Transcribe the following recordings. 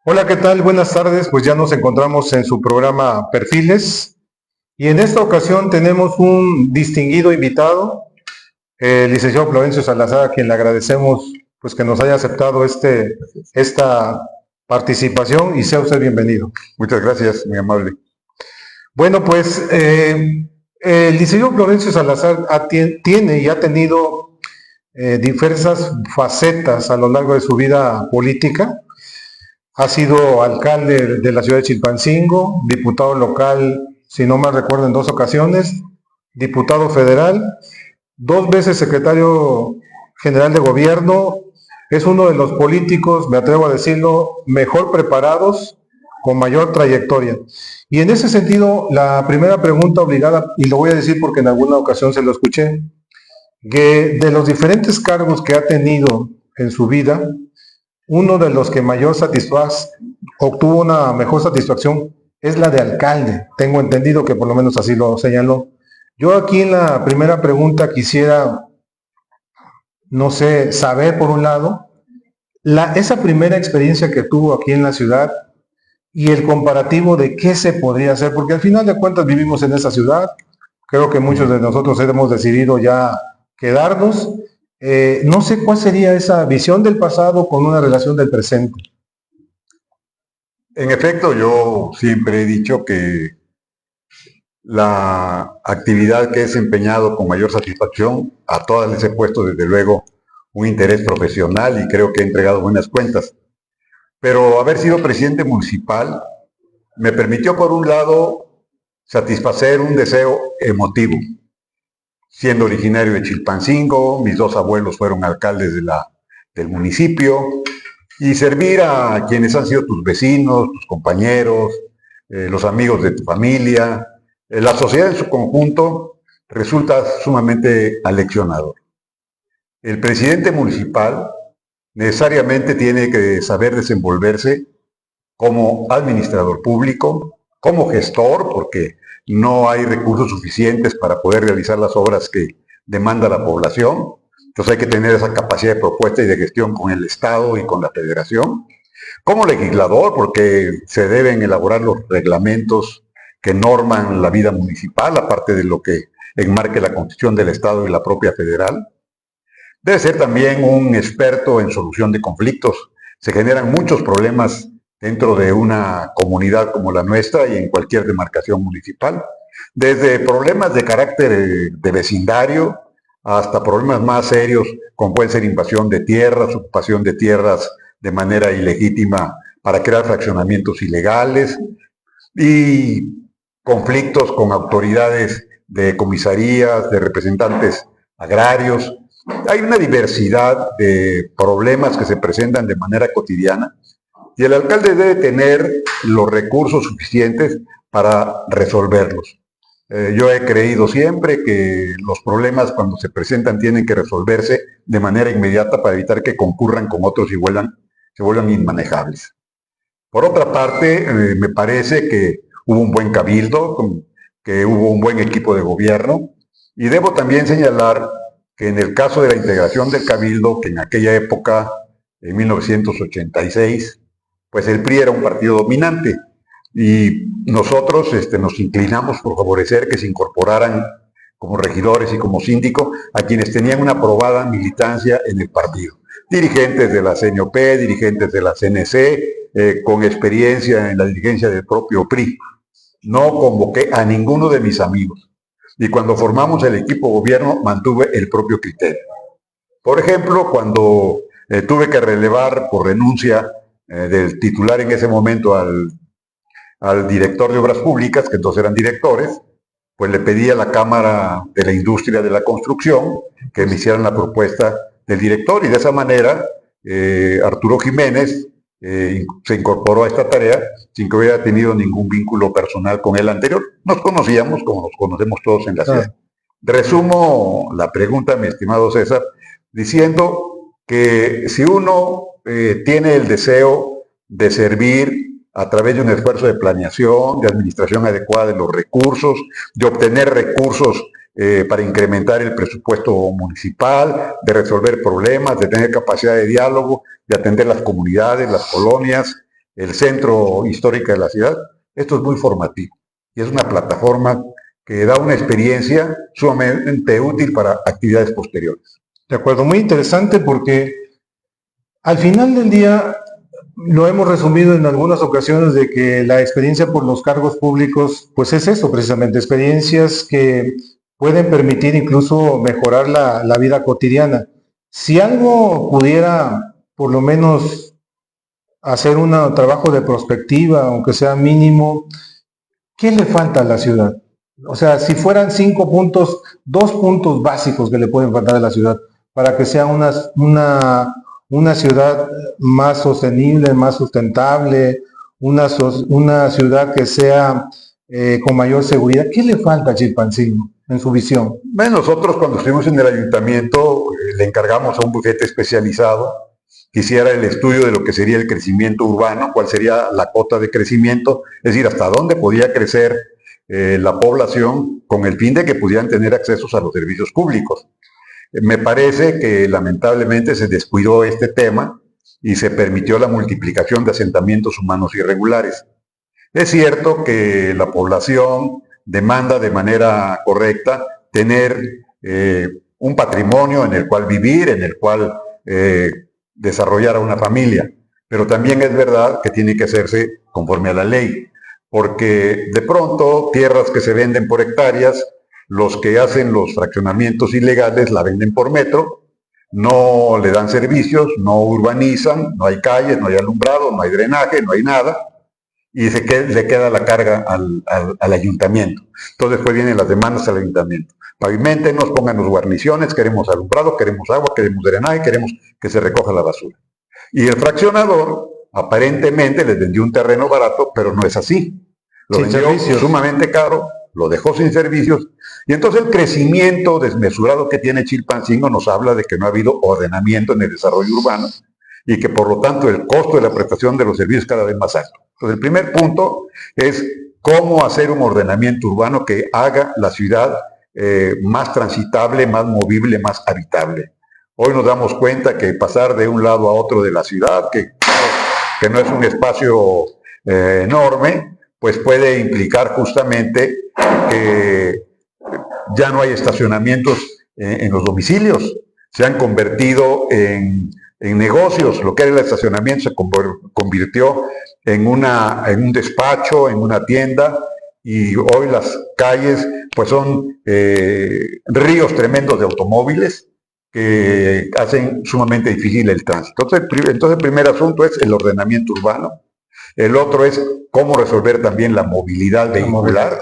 Hola, ¿qué tal? Buenas tardes. Pues ya nos encontramos en su programa Perfiles y en esta ocasión tenemos un distinguido invitado, el licenciado Florencio Salazar, a quien le agradecemos pues que nos haya aceptado esta participación y sea usted bienvenido. Muchas gracias, muy amable. Bueno, pues el licenciado Florencio Salazar tiene y ha tenido diversas facetas a lo largo de su vida política. Ha sido alcalde de la ciudad de Chilpancingo, diputado local, si no mal recuerdo, en 2 ocasiones, diputado federal, 2 veces secretario general de gobierno. Es uno de los políticos, me atrevo a decirlo, mejor preparados, con mayor trayectoria. Y en ese sentido, la primera pregunta obligada, y lo voy a decir porque en alguna ocasión se lo escuché, que de los diferentes cargos que ha tenido en su vida, uno de los que obtuvo una mejor satisfacción es la de alcalde. Tengo entendido que por lo menos así lo señaló. Yo aquí en la primera pregunta quisiera, no sé, saber por un lado, esa primera experiencia que tuvo aquí en la ciudad y el comparativo de qué se podría hacer, porque al final de cuentas vivimos en esa ciudad, creo que muchos de nosotros hemos decidido ya quedarnos. No sé cuál sería esa visión del pasado con una relación del presente. En efecto, yo siempre he dicho que la actividad que he desempeñado con mayor satisfacción, a todas les he puesto desde luego un interés profesional y creo que he entregado buenas cuentas. Pero haber sido presidente municipal me permitió, por un lado, satisfacer un deseo emotivo. Siendo originario de Chilpancingo, mis dos abuelos fueron alcaldes del municipio, y servir a quienes han sido tus vecinos, tus compañeros, los amigos de tu familia, la sociedad en su conjunto, resulta sumamente aleccionador. El presidente municipal necesariamente tiene que saber desenvolverse como administrador público, como gestor, porque no hay recursos suficientes para poder realizar las obras que demanda la población. Entonces hay que tener esa capacidad de propuesta y de gestión con el Estado y con la Federación. Como legislador, porque se deben elaborar los reglamentos que norman la vida municipal, aparte de lo que enmarque la Constitución del Estado y la propia federal. Debe ser también un experto en solución de conflictos. Se generan muchos problemas dentro de una comunidad como la nuestra y en cualquier demarcación municipal. Desde problemas de carácter de vecindario hasta problemas más serios como pueden ser invasión de tierras, ocupación de tierras de manera ilegítima para crear fraccionamientos ilegales y conflictos con autoridades de comisarías, de representantes agrarios. Hay una diversidad de problemas que se presentan de manera cotidiana y el alcalde debe tener los recursos suficientes para resolverlos. Yo he creído siempre que los problemas cuando se presentan tienen que resolverse de manera inmediata para evitar que concurran con otros y se vuelvan inmanejables. Por otra parte, me parece que hubo un buen cabildo, que hubo un buen equipo de gobierno y debo también señalar que en el caso de la integración del cabildo, que en aquella época, en 1986, pues el PRI era un partido dominante y nosotros nos inclinamos por favorecer que se incorporaran como regidores y como síndico a quienes tenían una aprobada militancia en el partido. Dirigentes de la CNOP, dirigentes de la CNC, con experiencia en la dirigencia del propio PRI. No convoqué a ninguno de mis amigos. Y cuando formamos el equipo gobierno, mantuve el propio criterio. Por ejemplo, cuando tuve que relevar por renuncia del titular en ese momento al director de Obras Públicas, que entonces eran directores, pues le pedí a la Cámara de la Industria de la Construcción que me hicieran la propuesta del director y de esa manera Arturo Jiménez se incorporó a esta tarea sin que hubiera tenido ningún vínculo personal con él anterior. Nos conocíamos como nos conocemos todos en la ciudad. Resumo la pregunta, mi estimado César, diciendo que si uno tiene el deseo de servir a través de un esfuerzo de planeación, de administración adecuada de los recursos, de obtener recursos para incrementar el presupuesto municipal, de resolver problemas, de tener capacidad de diálogo, de atender las comunidades, las colonias, el centro histórico de la ciudad, esto es muy formativo y es una plataforma que da una experiencia sumamente útil para actividades posteriores. De acuerdo, muy interesante porque al final del día lo hemos resumido en algunas ocasiones de que la experiencia por los cargos públicos, pues es eso precisamente, experiencias que pueden permitir incluso mejorar la vida cotidiana. Si algo pudiera, por lo menos, hacer un trabajo de prospectiva, aunque sea mínimo, ¿qué le falta a la ciudad? O sea, si fueran 5 puntos, 2 puntos básicos que le pueden faltar a la ciudad para que sea una ciudad más sostenible, más sustentable, una ciudad que sea con mayor seguridad. ¿Qué le falta a Chilpancingo en su visión? Bueno, nosotros cuando estuvimos en el ayuntamiento le encargamos a un bufete especializado que hiciera el estudio de lo que sería el crecimiento urbano, cuál sería la cota de crecimiento, es decir, hasta dónde podía crecer la población con el fin de que pudieran tener accesos a los servicios públicos. Me parece que lamentablemente se descuidó este tema y se permitió la multiplicación de asentamientos humanos irregulares. Es cierto que la población demanda de manera correcta tener un patrimonio en el cual vivir, en el cual desarrollar a una familia, pero también es verdad que tiene que hacerse conforme a la ley, porque de pronto tierras que se venden por hectáreas, los que hacen los fraccionamientos ilegales la venden por metro, no le dan servicios, no urbanizan, no hay calles, no hay alumbrado, no hay drenaje, no hay nada, y le queda la carga al ayuntamiento. Entonces después vienen las demandas al ayuntamiento. Pavimentenos, pónganos guarniciones, queremos alumbrado, queremos agua, queremos drenaje, queremos que se recoja la basura. Y el fraccionador aparentemente les vendió un terreno barato, pero no es así. Lo vendió sumamente caro, lo dejó sin servicios, y entonces el crecimiento desmesurado que tiene Chilpancingo nos habla de que no ha habido ordenamiento en el desarrollo urbano y que por lo tanto el costo de la prestación de los servicios es cada vez más alto. Entonces el primer punto es cómo hacer un ordenamiento urbano que haga la ciudad más transitable, más movible, más habitable. Hoy nos damos cuenta que pasar de un lado a otro de la ciudad, que no es un espacio enorme, pues puede implicar justamente que ya no hay estacionamientos en los domicilios, se han convertido en negocios, lo que era el estacionamiento se convirtió en un despacho, en una tienda, y hoy las calles pues son ríos tremendos de automóviles que hacen sumamente difícil el tránsito. Entonces el primer asunto es el ordenamiento urbano. El otro es cómo resolver también la movilidad vehicular.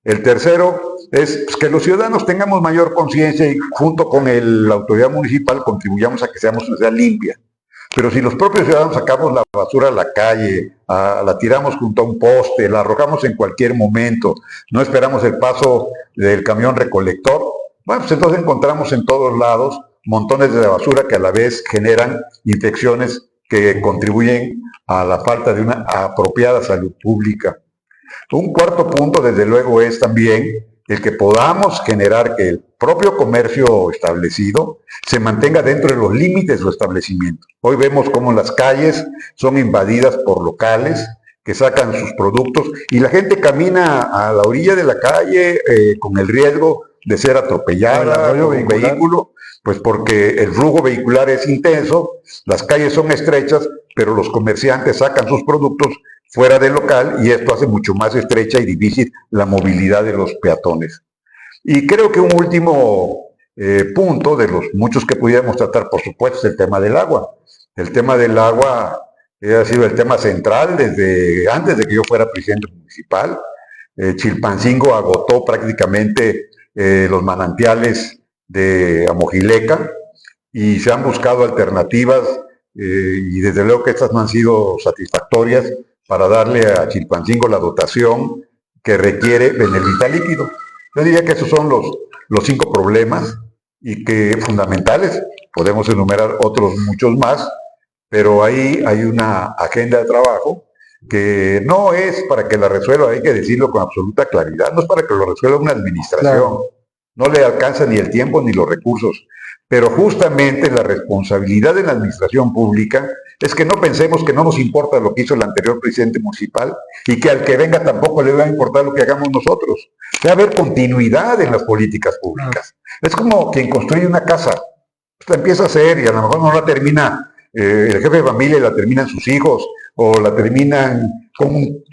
El tercero es pues, que los ciudadanos tengamos mayor conciencia y junto con la autoridad municipal contribuyamos a que seamos una ciudad limpia. Pero si los propios ciudadanos sacamos la basura a la calle, la tiramos junto a un poste, la arrojamos en cualquier momento, no esperamos el paso del camión recolector, bueno, pues entonces encontramos en todos lados montones de basura que a la vez generan infecciones que contribuyen a la falta de una apropiada salud pública. Un cuarto punto, desde luego, es también el que podamos generar que el propio comercio establecido se mantenga dentro de los límites de su establecimiento. Hoy vemos cómo las calles son invadidas por locales que sacan sus productos y la gente camina a la orilla de la calle con el riesgo de ser atropellada por un vehículo, pues porque el flujo vehicular es intenso, las calles son estrechas, pero los comerciantes sacan sus productos fuera del local y esto hace mucho más estrecha y difícil la movilidad de los peatones. Y creo que un último punto de los muchos que pudiéramos tratar, por supuesto, es el tema del agua. El tema del agua ha sido el tema central desde antes de que yo fuera presidente municipal. Chilpancingo agotó prácticamente los manantiales de Amojileca y se han buscado alternativas y desde luego que estas no han sido satisfactorias para darle a Chilpancingo la dotación que requiere en el vital líquido. Yo diría que esos son los 5 problemas y que fundamentales, podemos enumerar otros muchos más, pero ahí hay una agenda de trabajo que no es para que la resuelva, hay que decirlo con absoluta claridad, no es para que lo resuelva una administración, claro. no le alcanza ni el tiempo ni los recursos. Pero justamente la responsabilidad de la administración pública es que no pensemos que no nos importa lo que hizo el anterior presidente municipal y que al que venga tampoco le va a importar lo que hagamos nosotros. Debe haber continuidad en las políticas públicas. Es como quien construye una casa, pues la empieza a hacer y a lo mejor no la termina el jefe de familia, la terminan sus hijos o la terminan con un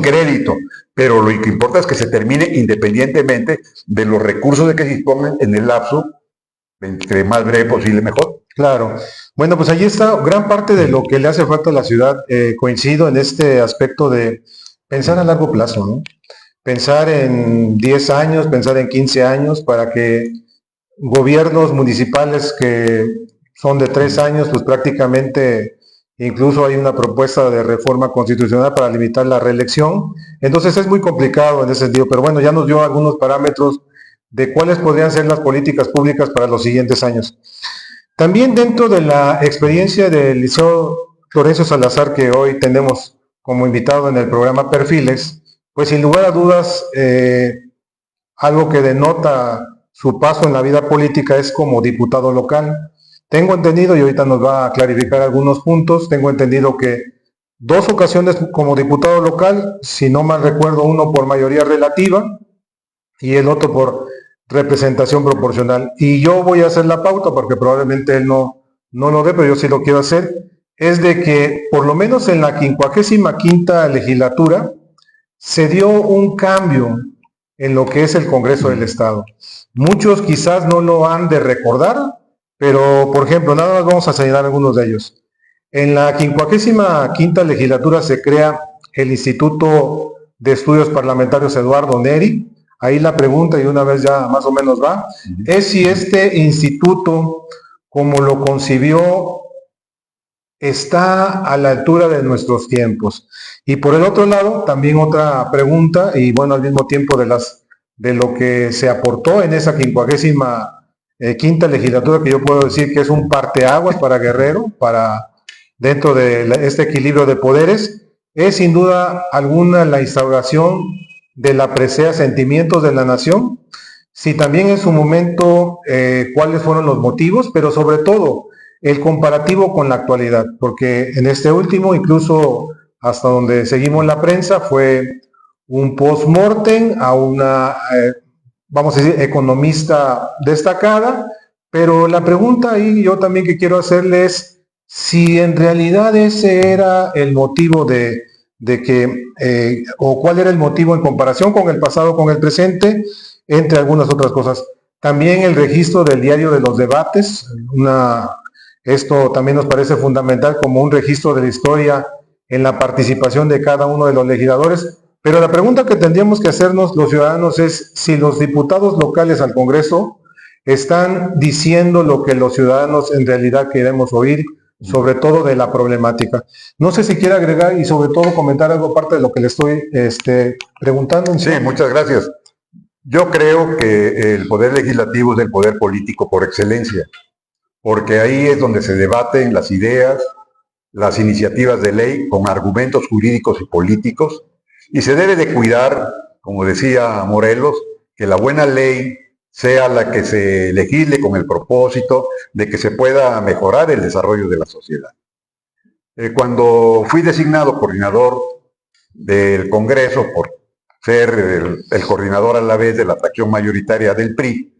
crédito. Pero lo que importa es que se termine independientemente de los recursos de que se dispongan en el lapso, entre más breve posible mejor. Claro. Bueno, pues allí está gran parte de lo que le hace falta a la ciudad. Coincido en este aspecto de pensar a largo plazo, ¿no? Pensar en 10 años, pensar en 15 años para que gobiernos municipales que son de 3 años, pues prácticamente incluso hay una propuesta de reforma constitucional para limitar la reelección. Entonces es muy complicado en ese sentido, pero bueno, ya nos dio algunos parámetros de cuáles podrían ser las políticas públicas para los siguientes años. También dentro de la experiencia del Liceo Florencio Salazar, que hoy tenemos como invitado en el programa Perfiles, pues sin lugar a dudas, algo que denota su paso en la vida política es como diputado local. Tengo entendido, y ahorita nos va a clarificar algunos puntos, tengo entendido que 2 ocasiones como diputado local, si no mal recuerdo, uno por mayoría relativa y el otro por representación proporcional. Y yo voy a hacer la pauta, porque probablemente él no lo ve, pero yo sí lo quiero hacer, es de que por lo menos en la 55ª legislatura se dio un cambio en lo que es el Congreso del Estado. Muchos quizás no lo han de recordar, pero por ejemplo, nada más vamos a señalar algunos de ellos. En la 55ª legislatura se crea el Instituto de Estudios Parlamentarios Eduardo Neri. Ahí la pregunta, y una vez ya más o menos va, es si este instituto, como lo concibió, está a la altura de nuestros tiempos. Y por el otro lado, también otra pregunta, y bueno, al mismo tiempo de lo que se aportó en esa 55ª legislatura, que yo puedo decir que es un parteaguas para Guerrero, para dentro de este equilibrio de poderes, es sin duda alguna la instauración de la presea Sentimientos de la Nación, si también en su momento cuáles fueron los motivos, pero sobre todo el comparativo con la actualidad, porque en este último, incluso hasta donde seguimos la prensa, fue un post-mortem a una, vamos a decir, economista destacada, pero la pregunta ahí yo también que quiero hacerle es si en realidad ese era el motivo de que, o cuál era el motivo en comparación con el pasado, con el presente, entre algunas otras cosas. También el registro del diario de los debates, esto también nos parece fundamental como un registro de la historia en la participación de cada uno de los legisladores. Pero la pregunta que tendríamos que hacernos los ciudadanos es si los diputados locales al Congreso están diciendo lo que los ciudadanos en realidad queremos oír, sobre todo de la problemática. No sé si quiere agregar y sobre todo comentar algo aparte de lo que le estoy preguntando. Sí, muchas gracias. Yo creo que el poder legislativo es el poder político por excelencia, porque ahí es donde se debaten las ideas, las iniciativas de ley con argumentos jurídicos y políticos, y se debe de cuidar, como decía Morelos, que la buena ley sea la que se legisle con el propósito de que se pueda mejorar el desarrollo de la sociedad. Cuando fui designado coordinador del Congreso por ser el coordinador a la vez de la fracción mayoritaria del PRI,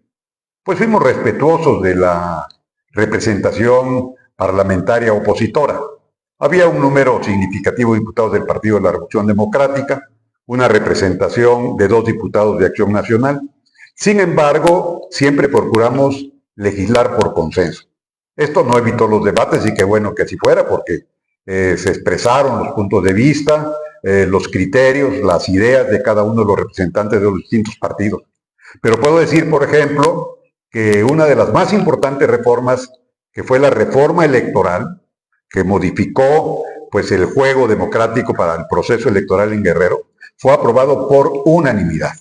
pues fuimos respetuosos de la representación parlamentaria opositora. Había un número significativo de diputados del Partido de la Revolución Democrática, una representación de 2 diputados de Acción Nacional. Sin embargo, siempre procuramos legislar por consenso. Esto no evitó los debates y qué bueno que así fuera, porque se expresaron los puntos de vista, los criterios, las ideas de cada uno de los representantes de los distintos partidos. Pero puedo decir, por ejemplo, que una de las más importantes reformas, que fue la reforma electoral, que modificó pues el juego democrático para el proceso electoral en Guerrero, fue aprobado por unanimidad.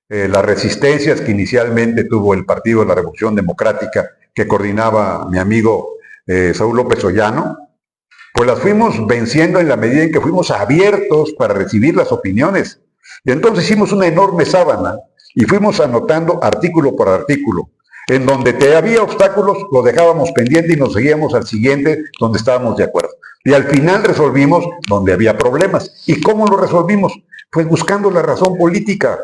Las resistencias que inicialmente tuvo el Partido de la Revolución Democrática, que coordinaba mi amigo Saúl López Ollano, pues las fuimos venciendo en la medida en que fuimos abiertos para recibir las opiniones. Y entonces hicimos una enorme sábana y fuimos anotando artículo por artículo. En donde te había obstáculos, lo dejábamos pendiente y nos seguíamos al siguiente donde estábamos de acuerdo. Y al final resolvimos donde había problemas. ¿Y cómo lo resolvimos? Pues buscando la razón política,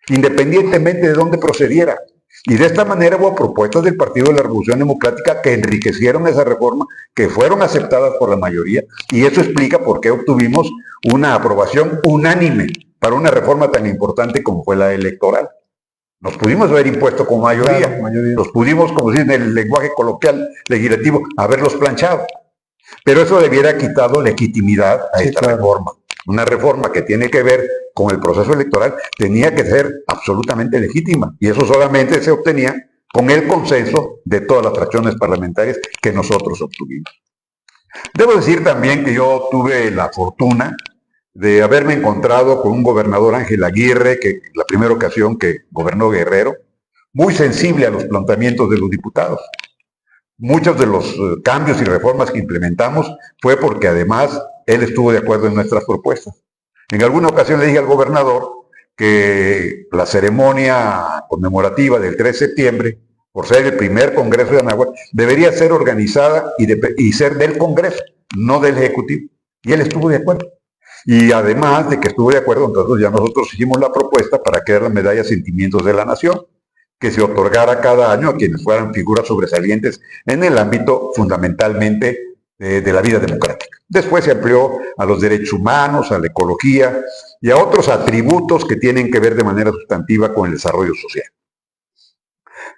independientemente de dónde procediera. Y de esta manera hubo propuestas del Partido de la Revolución Democrática que enriquecieron esa reforma, que fueron aceptadas por la mayoría, y eso explica por qué obtuvimos una aprobación unánime para una reforma tan importante como fue la electoral. Nos pudimos haber impuesto con mayoría, Claro, mayoría. Nos pudimos, como se dice en el lenguaje coloquial legislativo, haberlos planchado. Pero eso debiera quitado legitimidad a esta reforma. Una reforma que tiene que ver con el proceso electoral tenía que ser absolutamente legítima. Y eso solamente se obtenía con el consenso de todas las fracciones parlamentarias que nosotros obtuvimos. Debo decir también que yo tuve la fortuna de haberme encontrado con un gobernador, Ángel Aguirre, que la primera ocasión que gobernó Guerrero, muy sensible a los planteamientos de los diputados. Muchos de los cambios y reformas que implementamos fue porque además él estuvo de acuerdo en nuestras propuestas. En alguna ocasión le dije al gobernador que la ceremonia conmemorativa del 3 de septiembre, por ser el primer Congreso de Anáhuac, debería ser organizada y ser del Congreso, no del Ejecutivo. Y él estuvo de acuerdo. Y además de que estuvo de acuerdo, entonces ya nosotros hicimos la propuesta para crear la medalla Sentimientos de la Nación, que se otorgara cada año a quienes fueran figuras sobresalientes en el ámbito fundamentalmente de la vida democrática. Después se amplió a los derechos humanos, a la ecología y a otros atributos que tienen que ver de manera sustantiva con el desarrollo social.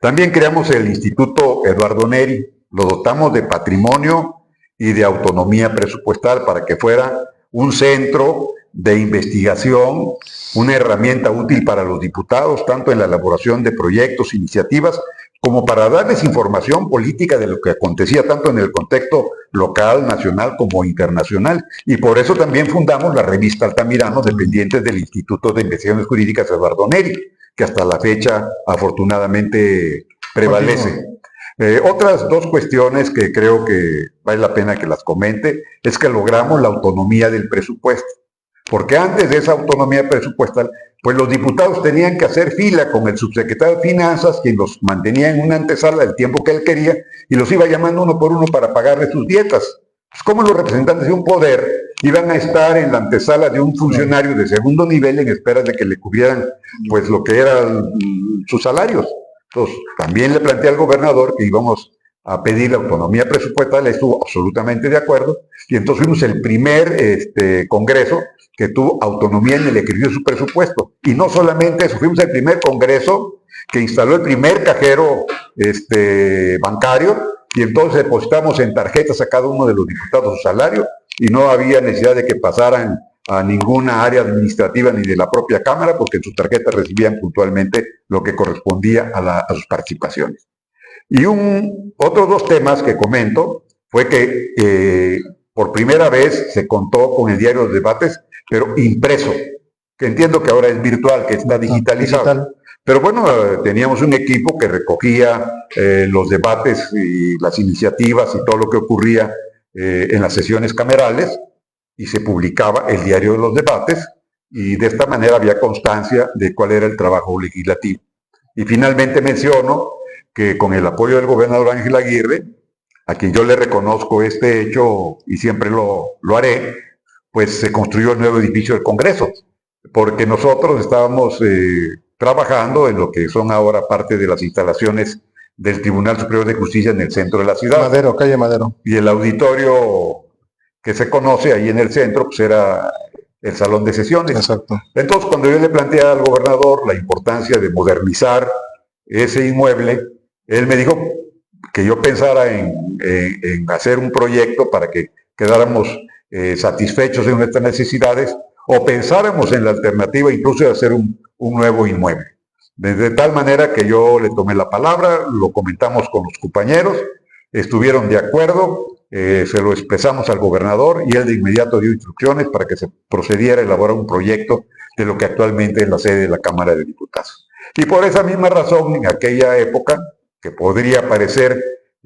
También creamos el Instituto Eduardo Neri, lo dotamos de patrimonio y de autonomía presupuestal para que fuera un centro de investigación, una herramienta útil para los diputados, tanto en la elaboración de proyectos, iniciativas, como para darles información política de lo que acontecía tanto en el contexto local, nacional como internacional. Y por eso también fundamos la revista Altamirano, dependiente del Instituto de Investigaciones Jurídicas Eduardo Neri, que hasta la fecha afortunadamente prevalece. Otras dos cuestiones que creo que vale la pena que las comente es que logramos la autonomía del presupuesto. Porque antes de esa autonomía presupuestal, pues los diputados tenían que hacer fila con el subsecretario de Finanzas, quien los mantenía en una antesala el tiempo que él quería, y los iba llamando uno por uno para pagarle sus dietas. Pues como los representantes de un poder iban a estar en la antesala de un funcionario de segundo nivel en espera de que le cubrieran pues lo que eran sus salarios. Entonces, también le planteé al gobernador que íbamos a pedir la autonomía presupuestal, él estuvo absolutamente de acuerdo, y entonces fuimos el primer congreso que tuvo autonomía en el equilibrio de su presupuesto. Y no solamente eso, fuimos el primer congreso que instaló el primer cajero bancario, y entonces depositamos en tarjetas a cada uno de los diputados su salario, y no había necesidad de que pasaran a ninguna área administrativa ni de la propia Cámara, porque en sus tarjetas recibían puntualmente lo que correspondía a sus participaciones. Y otros dos temas que comento fue que por primera vez se contó con el diario de los debates, pero impreso, que entiendo que ahora es virtual, que está digitalizado. Pero bueno, teníamos un equipo que recogía los debates y las iniciativas y todo lo que ocurría en las sesiones camerales, y se publicaba el diario de los debates, y de esta manera había constancia de cuál era el trabajo legislativo. Y finalmente menciono que con el apoyo del gobernador Ángel Aguirre, a quien yo le reconozco este hecho y siempre lo haré, pues se construyó el nuevo edificio del Congreso, porque nosotros estábamos trabajando en lo que son ahora parte de las instalaciones del Tribunal Superior de Justicia en el centro de la ciudad. Madero, calle Madero. Y el auditorio que se conoce ahí en el centro, pues era el salón de sesiones. Exacto. Entonces, cuando yo le planteé al gobernador la importancia de modernizar ese inmueble, él me dijo que yo pensara en hacer un proyecto para que quedáramos satisfechos de nuestras necesidades, o pensáramos en la alternativa incluso de hacer un nuevo inmueble. De tal manera que yo le tomé la palabra, lo comentamos con los compañeros, estuvieron de acuerdo, se lo expresamos al gobernador y él de inmediato dio instrucciones para que se procediera a elaborar un proyecto de lo que actualmente es la sede de la Cámara de Diputados. Y por esa misma razón, en aquella época, que podría parecer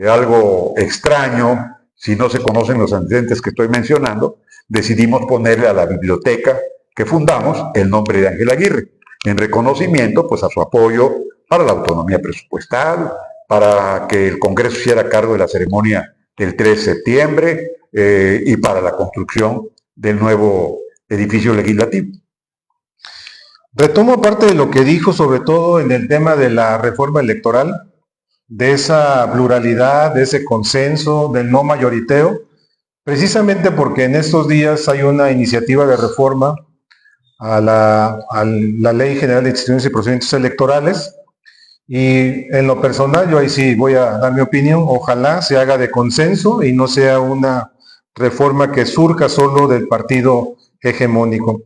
algo extraño si no se conocen los antecedentes que estoy mencionando, decidimos ponerle a la biblioteca que fundamos el nombre de Ángel Aguirre. en reconocimiento pues a su apoyo para la autonomía presupuestal, para que el Congreso hiciera cargo de la ceremonia del 3 de septiembre y para la construcción del nuevo edificio legislativo. Retomo parte de lo que dijo, sobre todo en el tema de la reforma electoral, de esa pluralidad, de ese consenso, del no mayoriteo, precisamente porque en estos días hay una iniciativa de reforma a la Ley General de Instituciones y Procedimientos Electorales, y en lo personal, yo ahí sí voy a dar mi opinión, ojalá se haga de consenso y no sea una reforma que surja solo del partido hegemónico.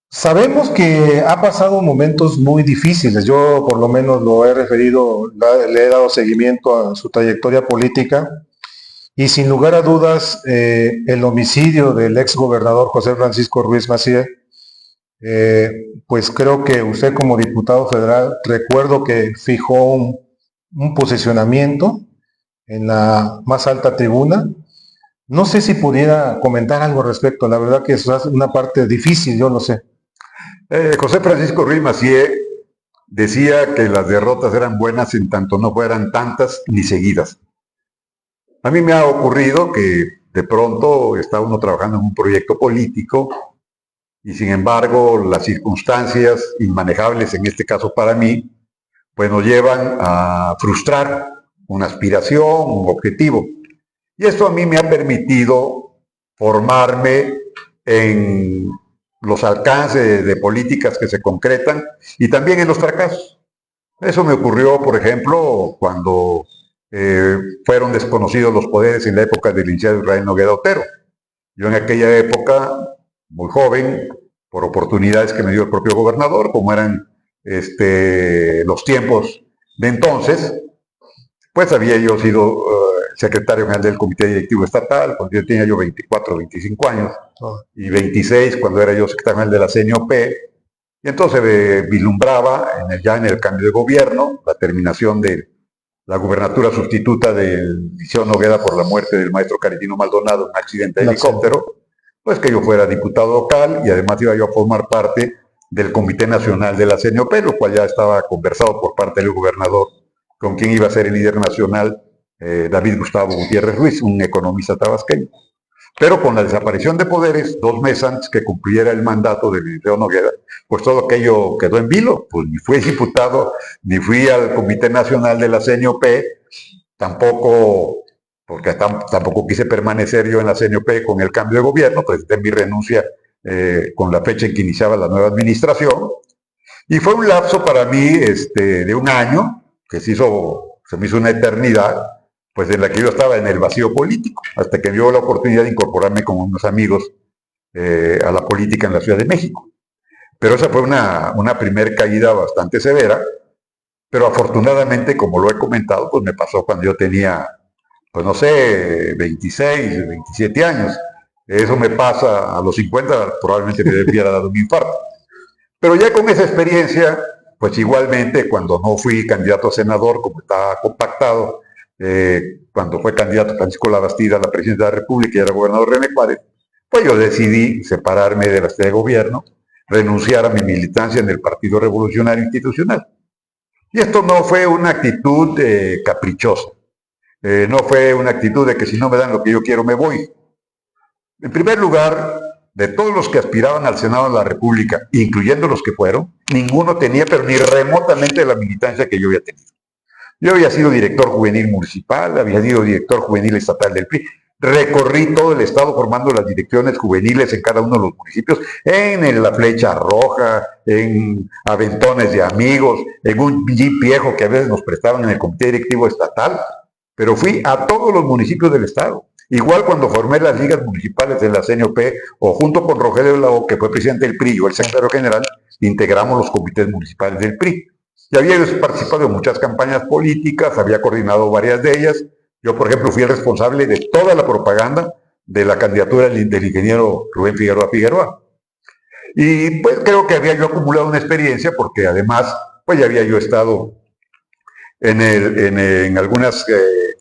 Sabemos que ha pasado momentos muy difíciles, yo por lo menos lo he referido, le he dado seguimiento a su trayectoria política, y sin lugar a dudas el homicidio del ex gobernador José Francisco Ruiz Massieu, pues creo que usted como diputado federal, recuerdo que fijó un posicionamiento en la más alta tribuna. No sé si pudiera comentar algo al respecto, la verdad que es una parte difícil, yo lo sé. José Francisco Ruiz Massieu decía que las derrotas eran buenas en tanto no fueran tantas ni seguidas. A mí me ha ocurrido que de pronto está uno trabajando en un proyecto político y sin embargo las circunstancias inmanejables, en este caso para mí, pues nos llevan a frustrar una aspiración, un objetivo. Y esto a mí me ha permitido formarme en los alcances de políticas que se concretan y también en los fracasos. Eso me ocurrió, por ejemplo, cuando fueron desconocidos los poderes en la época del licenciado Israel Noguera Otero. Yo en aquella época, muy joven, por oportunidades que me dio el propio gobernador, como eran los tiempos de entonces, pues había yo sido secretario general del Comité Directivo Estatal, cuando yo tenía 24, 25 años, y 26 cuando era yo secretario general de la CNOP, y entonces vislumbraba ya en el cambio de gobierno, la terminación de la gubernatura sustituta del Liceo Noguera por la muerte del maestro Caritino Maldonado en un accidente de helicóptero, pues que yo fuera diputado local y además iba yo a formar parte del Comité Nacional de la CNOP, lo cual ya estaba conversado por parte del gobernador con quien iba a ser el líder nacional, David Gustavo Gutiérrez Ruiz, un economista tabasqueño. Pero con la desaparición de poderes, 2 meses antes que cumpliera el mandato del Liceo Noguera, pues todo aquello quedó en vilo. Pues ni fui diputado, ni fui al Comité Nacional de la CNOP, tampoco, porque tampoco quise permanecer yo en la CNOP con el cambio de gobierno, presenté mi renuncia con la fecha en que iniciaba la nueva administración. Y fue un lapso para mí de un año, que se me hizo una eternidad, pues en la que yo estaba en el vacío político, hasta que dio la oportunidad de incorporarme con unos amigos a la política en la Ciudad de México. Pero esa fue una primer caída bastante severa, pero afortunadamente, como lo he comentado, pues me pasó cuando yo tenía, pues no sé, 26, 27 años. Eso me pasa a los 50, probablemente me hubiera dado un infarto. Pero ya con esa experiencia, pues igualmente cuando no fui candidato a senador, como estaba compactado, cuando fue candidato Francisco Labastida a la presidencia de la República y era gobernador René Juárez, pues yo decidí separarme de la Secretaría de Gobierno, renunciar a mi militancia en el Partido Revolucionario Institucional. Y esto no fue una actitud caprichosa, no fue una actitud de que si no me dan lo que yo quiero me voy. En primer lugar, de todos los que aspiraban al Senado de la República, incluyendo los que fueron, ninguno tenía, pero ni remotamente, la militancia que yo había tenido. Yo había sido director juvenil municipal, había sido director juvenil estatal del PRI, recorrí todo el estado formando las direcciones juveniles en cada uno de los municipios, en la Flecha Roja, en aventones de amigos, en un jeep viejo que a veces nos prestaban en el Comité Directivo Estatal, pero fui a todos los municipios del estado. Igual cuando formé las ligas municipales de la CNOP, o junto con Rogelio Lao, que fue presidente del PRI, o el secretario general, integramos los comités municipales del PRI. Y había participado en muchas campañas políticas, había coordinado varias de ellas. Yo, por ejemplo, fui el responsable de toda la propaganda de la candidatura del ingeniero Rubén Figueroa Figueroa. Y pues creo que había yo acumulado una experiencia, porque además, pues ya había yo estado en algunas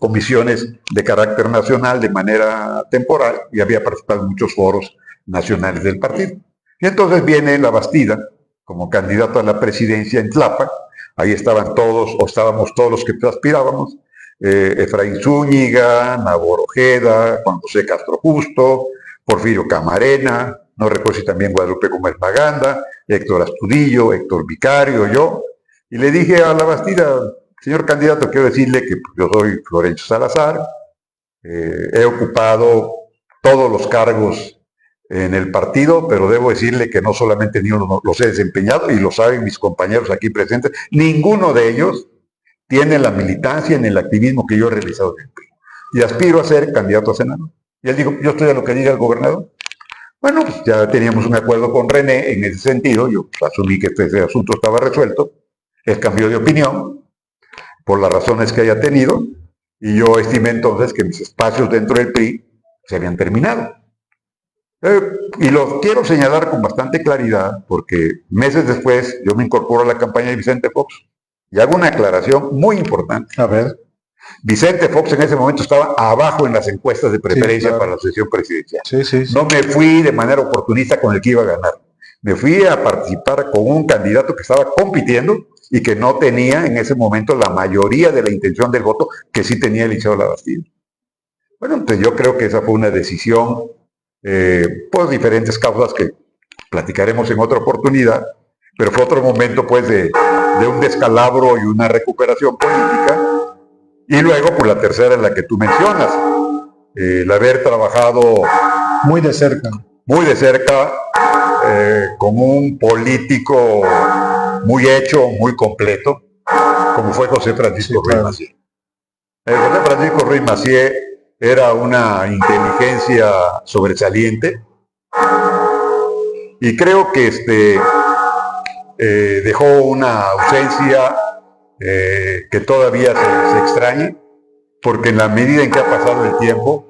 comisiones de carácter nacional de manera temporal y había participado en muchos foros nacionales del partido. Y entonces viene Labastida como candidato a la presidencia en Tlapa. Ahí estaban todos, o estábamos todos los que aspirábamos, Efraín Zúñiga, Nabor Ojeda, Juan José Castro Justo, Porfirio Camarena, no recuerdo si también Guadalupe Gómez Maganda, Héctor Astudillo, Héctor Vicario, yo. Y le dije a la Bastida, señor candidato, quiero decirle que yo soy Florencio Salazar, he ocupado todos los cargos en el partido, pero debo decirle que no solamente ni los he desempeñado, y lo saben mis compañeros aquí presentes, ninguno de ellos tiene la militancia ni el activismo que yo he realizado en el PRI. Y aspiro a ser candidato a senador. Y él dijo, yo estoy a lo que diga el gobernador. Bueno, pues ya teníamos un acuerdo con René en ese sentido, yo asumí que este asunto estaba resuelto, él cambió de opinión, por las razones que haya tenido, y yo estimé entonces que mis espacios dentro del PRI se habían terminado. Y lo quiero señalar con bastante claridad, porque meses después yo me incorporo a la campaña de Vicente Fox, y hago una aclaración muy importante. A ver. Vicente Fox en ese momento estaba abajo en las encuestas de preferencia, sí, claro, para la sucesión presidencial. Sí, sí, sí. No me fui de manera oportunista con el que iba a ganar. Me fui a participar con un candidato que estaba compitiendo y que no tenía en ese momento la mayoría de la intención del voto que sí tenía Eliseo Labastida. Bueno, entonces yo creo que esa fue una decisión por diferentes causas que platicaremos en otra oportunidad, pero fue otro momento pues de un descalabro y una recuperación política. Y luego, por la tercera en la que tú mencionas, el haber trabajado muy de cerca con un político muy hecho, muy completo, como fue José Francisco Ruiz Massieu. José Francisco Ruiz Massieu era una inteligencia sobresaliente y creo que dejó una ausencia que todavía se extraña, porque en la medida en que ha pasado el tiempo,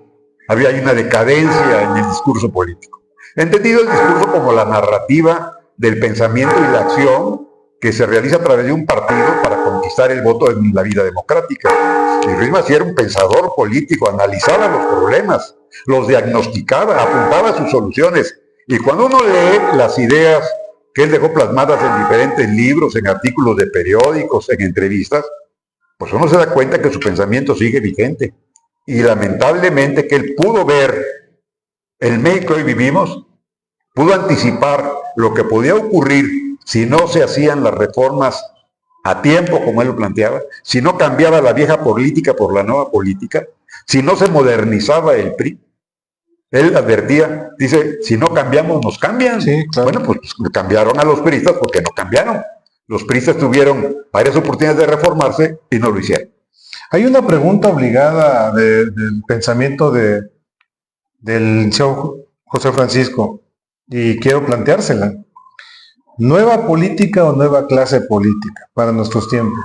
había una decadencia en el discurso político. He entendido el discurso como la narrativa del pensamiento y la acción que se realiza a través de un partido para conquistar el voto en la vida democrática. Y Ruiz Massieu era un pensador político, analizaba los problemas, los diagnosticaba, apuntaba sus soluciones. Y cuando uno lee las ideas que él dejó plasmadas en diferentes libros, en artículos de periódicos, en entrevistas, pues uno se da cuenta que su pensamiento sigue vigente. Y lamentablemente que él pudo ver el México que hoy vivimos, pudo anticipar lo que podía ocurrir si no se hacían las reformas a tiempo, como él lo planteaba, si no cambiaba la vieja política por la nueva política, si no se modernizaba el PRI. Él advertía, dice, si no cambiamos, nos cambian. Sí, claro. Bueno, pues cambiaron a los priistas porque no cambiaron. Los priistas tuvieron varias oportunidades de reformarse y no lo hicieron. Hay una pregunta obligada del pensamiento del licenciado José Francisco, y quiero planteársela. ¿Nueva política o nueva clase política para nuestros tiempos?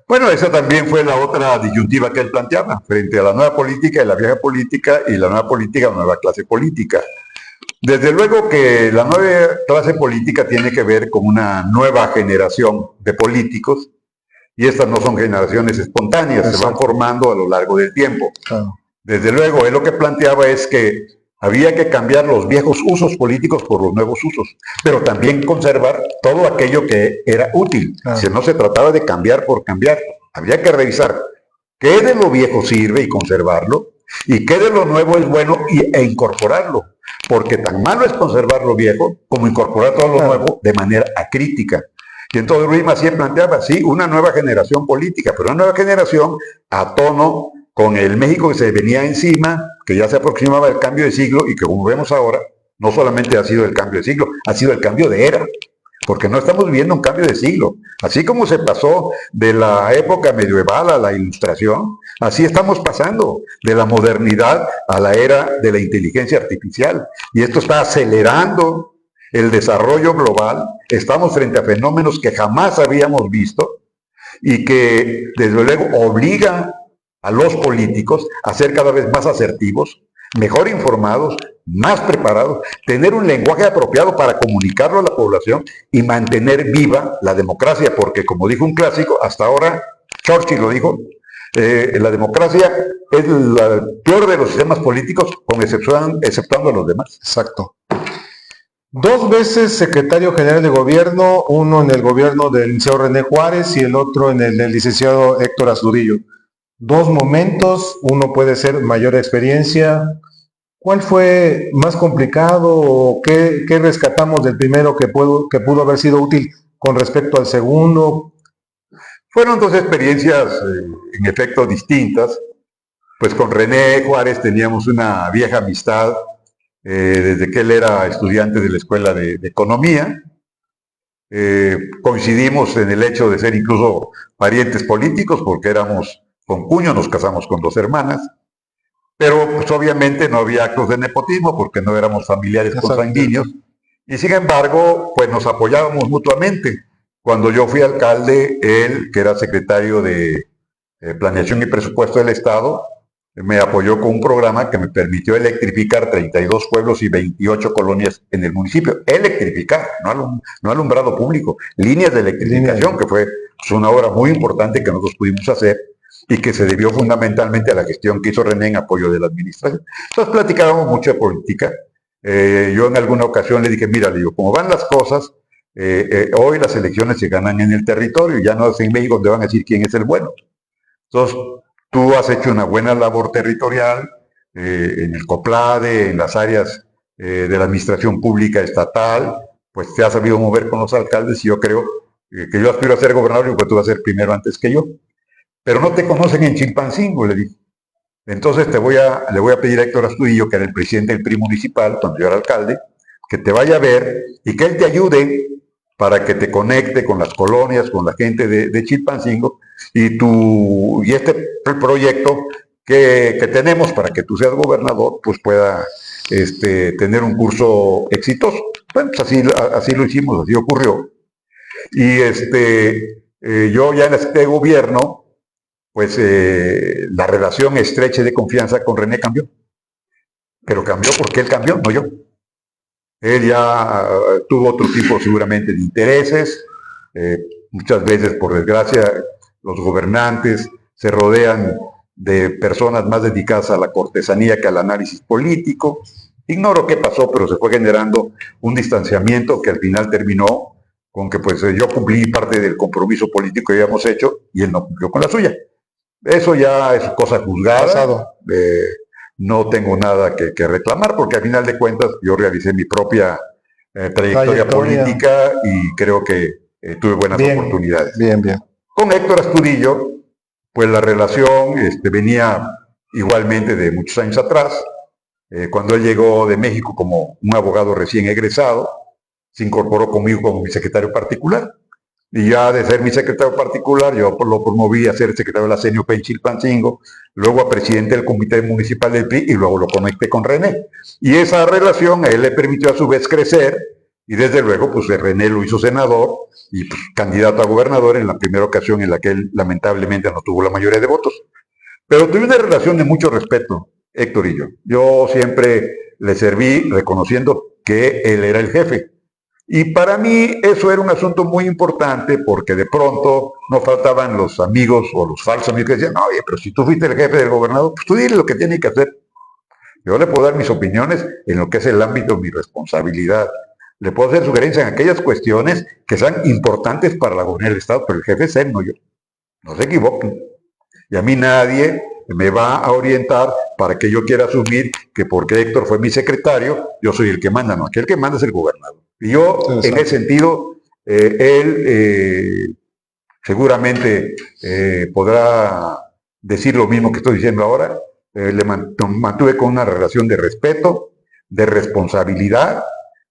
Bueno, esa también fue la otra disyuntiva que él planteaba, frente a la nueva política y la vieja política, y la nueva política o nueva clase política. Desde luego que la nueva clase política tiene que ver con una nueva generación de políticos, y estas no son generaciones espontáneas, exacto, se van formando a lo largo del tiempo. Claro. Desde luego, él lo que planteaba es que había que cambiar los viejos usos políticos por los nuevos usos, pero también conservar todo aquello que era útil. Claro. Si no se trataba de cambiar por cambiar, había que revisar qué de lo viejo sirve y conservarlo, y qué de lo nuevo es bueno e incorporarlo, porque tan malo es conservar lo viejo como incorporar todo lo nuevo de manera acrítica. Y entonces Ruiz Massieu planteaba, sí, una nueva generación política, pero una nueva generación a tono con el México que se venía encima, que ya se aproximaba el cambio de siglo, y que como vemos ahora, no solamente ha sido el cambio de siglo, ha sido el cambio de era, porque no estamos viviendo un cambio de siglo. Así como se pasó de la época medieval a la ilustración, así estamos pasando de la modernidad a la era de la inteligencia artificial. Y esto está acelerando el desarrollo global. Estamos frente a fenómenos que jamás habíamos visto y que desde luego obliga a los políticos a ser cada vez más asertivos, mejor informados, más preparados, tener un lenguaje apropiado para comunicarlo a la población y mantener viva la democracia, porque como dijo un clásico, hasta ahora, Churchill lo dijo, la democracia es el peor de los sistemas políticos, con exceptuando a los demás. Exacto. 2 veces secretario general de gobierno, uno en el gobierno del licenciado René Juárez y el otro en el del licenciado Héctor Astudillo. 2 momentos, uno puede ser mayor experiencia. ¿Cuál fue más complicado o qué rescatamos del primero que pudo haber sido útil con respecto al segundo? Fueron dos experiencias en efecto distintas. Pues con René Juárez teníamos una vieja amistad desde que él era estudiante de la Escuela de Economía. Coincidimos en el hecho de ser incluso parientes políticos porque éramos concuños, nos casamos con 2 hermanas, pero pues obviamente no había actos de nepotismo porque no éramos familiares consanguíneos y sin embargo pues nos apoyábamos mutuamente. Cuando yo fui alcalde, él, que era secretario de Planeación y Presupuesto del Estado, me apoyó con un programa que me permitió electrificar 32 pueblos y 28 colonias en el municipio. Electrificar, no alumbrado público, líneas de electrificación, que fue pues, una obra muy importante que nosotros pudimos hacer y que se debió fundamentalmente a la gestión que hizo René en apoyo de la administración. Entonces platicábamos mucho de política. Yo en alguna ocasión le dije, mira, le digo, como van las cosas, hoy las elecciones se ganan en el territorio, ya no es en México donde van a decir quién es el bueno. Entonces, tú has hecho una buena labor territorial en el COPLADE, en las áreas de la administración pública estatal, pues te has sabido mover con los alcaldes y yo creo que yo aspiro a ser gobernador y pues tú vas a ser primero antes que yo. Pero no te conocen en Chilpancingo, le dije. Entonces le voy a pedir a Héctor Astudillo, que era el presidente del PRI municipal, cuando yo era alcalde, que te vaya a ver y que él te ayude para que te conecte con las colonias, con la gente de Chilpancingo y este proyecto que tenemos para que tú seas gobernador, pues pueda tener un curso exitoso. Bueno, pues así lo hicimos, así ocurrió. Y yo ya en este gobierno, pues la relación estrecha de confianza con René cambió. Pero cambió porque él cambió, no yo. Él ya tuvo otro tipo seguramente de intereses. Muchas veces, por desgracia, los gobernantes se rodean de personas más dedicadas a la cortesanía que al análisis político. Ignoro qué pasó, pero se fue generando un distanciamiento que al final terminó con que pues yo cumplí parte del compromiso político que habíamos hecho y él no cumplió con la suya. Eso ya es cosa juzgada. No tengo nada que reclamar porque al final de cuentas yo realicé mi propia trayectoria política y creo que tuve buenas oportunidades. Bien. Con Héctor Astudillo, pues la relación venía igualmente de muchos años atrás. Cuando él llegó de México como un abogado recién egresado, se incorporó conmigo como mi secretario particular. Y ya de ser mi secretario particular, yo lo promoví a ser secretario de la CNUP en Chilpancingo, luego a presidente del Comité Municipal del PRI y luego lo conecté con René. Y esa relación a él le permitió a su vez crecer y desde luego pues René lo hizo senador y pues, candidato a gobernador en la primera ocasión en la que él lamentablemente no tuvo la mayoría de votos. Pero tuve una relación de mucho respeto, Héctor y yo. Yo siempre le serví reconociendo que él era el jefe. Y para mí eso era un asunto muy importante porque de pronto no faltaban los amigos o los falsos amigos que decían, oye, pero si tú fuiste el jefe del gobernador, pues tú dile lo que tiene que hacer. Yo le puedo dar mis opiniones en lo que es el ámbito de mi responsabilidad. Le puedo hacer sugerencias en aquellas cuestiones que sean importantes para la gobernanza del Estado, pero el jefe es él, no yo. No se equivoquen. Y a mí nadie me va a orientar para que yo quiera asumir que porque Héctor fue mi secretario, yo soy el que manda. No, aquí el que manda es el gobernador. Y yo, en ese sentido, él seguramente podrá decir lo mismo que estoy diciendo ahora. Le mantuve con una relación de respeto, de responsabilidad,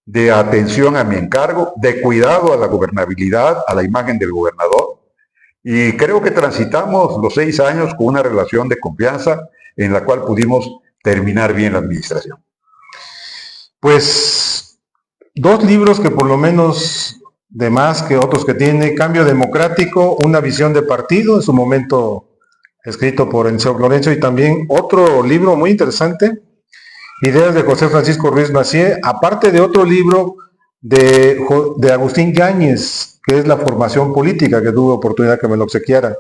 de atención a mi encargo, de cuidado a la gobernabilidad, a la imagen del gobernador. Y creo que transitamos los 6 años con una relación de confianza en la cual pudimos terminar bien la administración. Pues 2 libros que por lo menos de más que otros que tiene, Cambio Democrático, una visión de partido, en su momento escrito por Enzo Florencio, y también otro libro muy interesante, Ideas de José Francisco Ruiz Massieu, aparte de otro libro de Agustín Yáñez, que es La formación política, que tuve oportunidad que me lo obsequiara.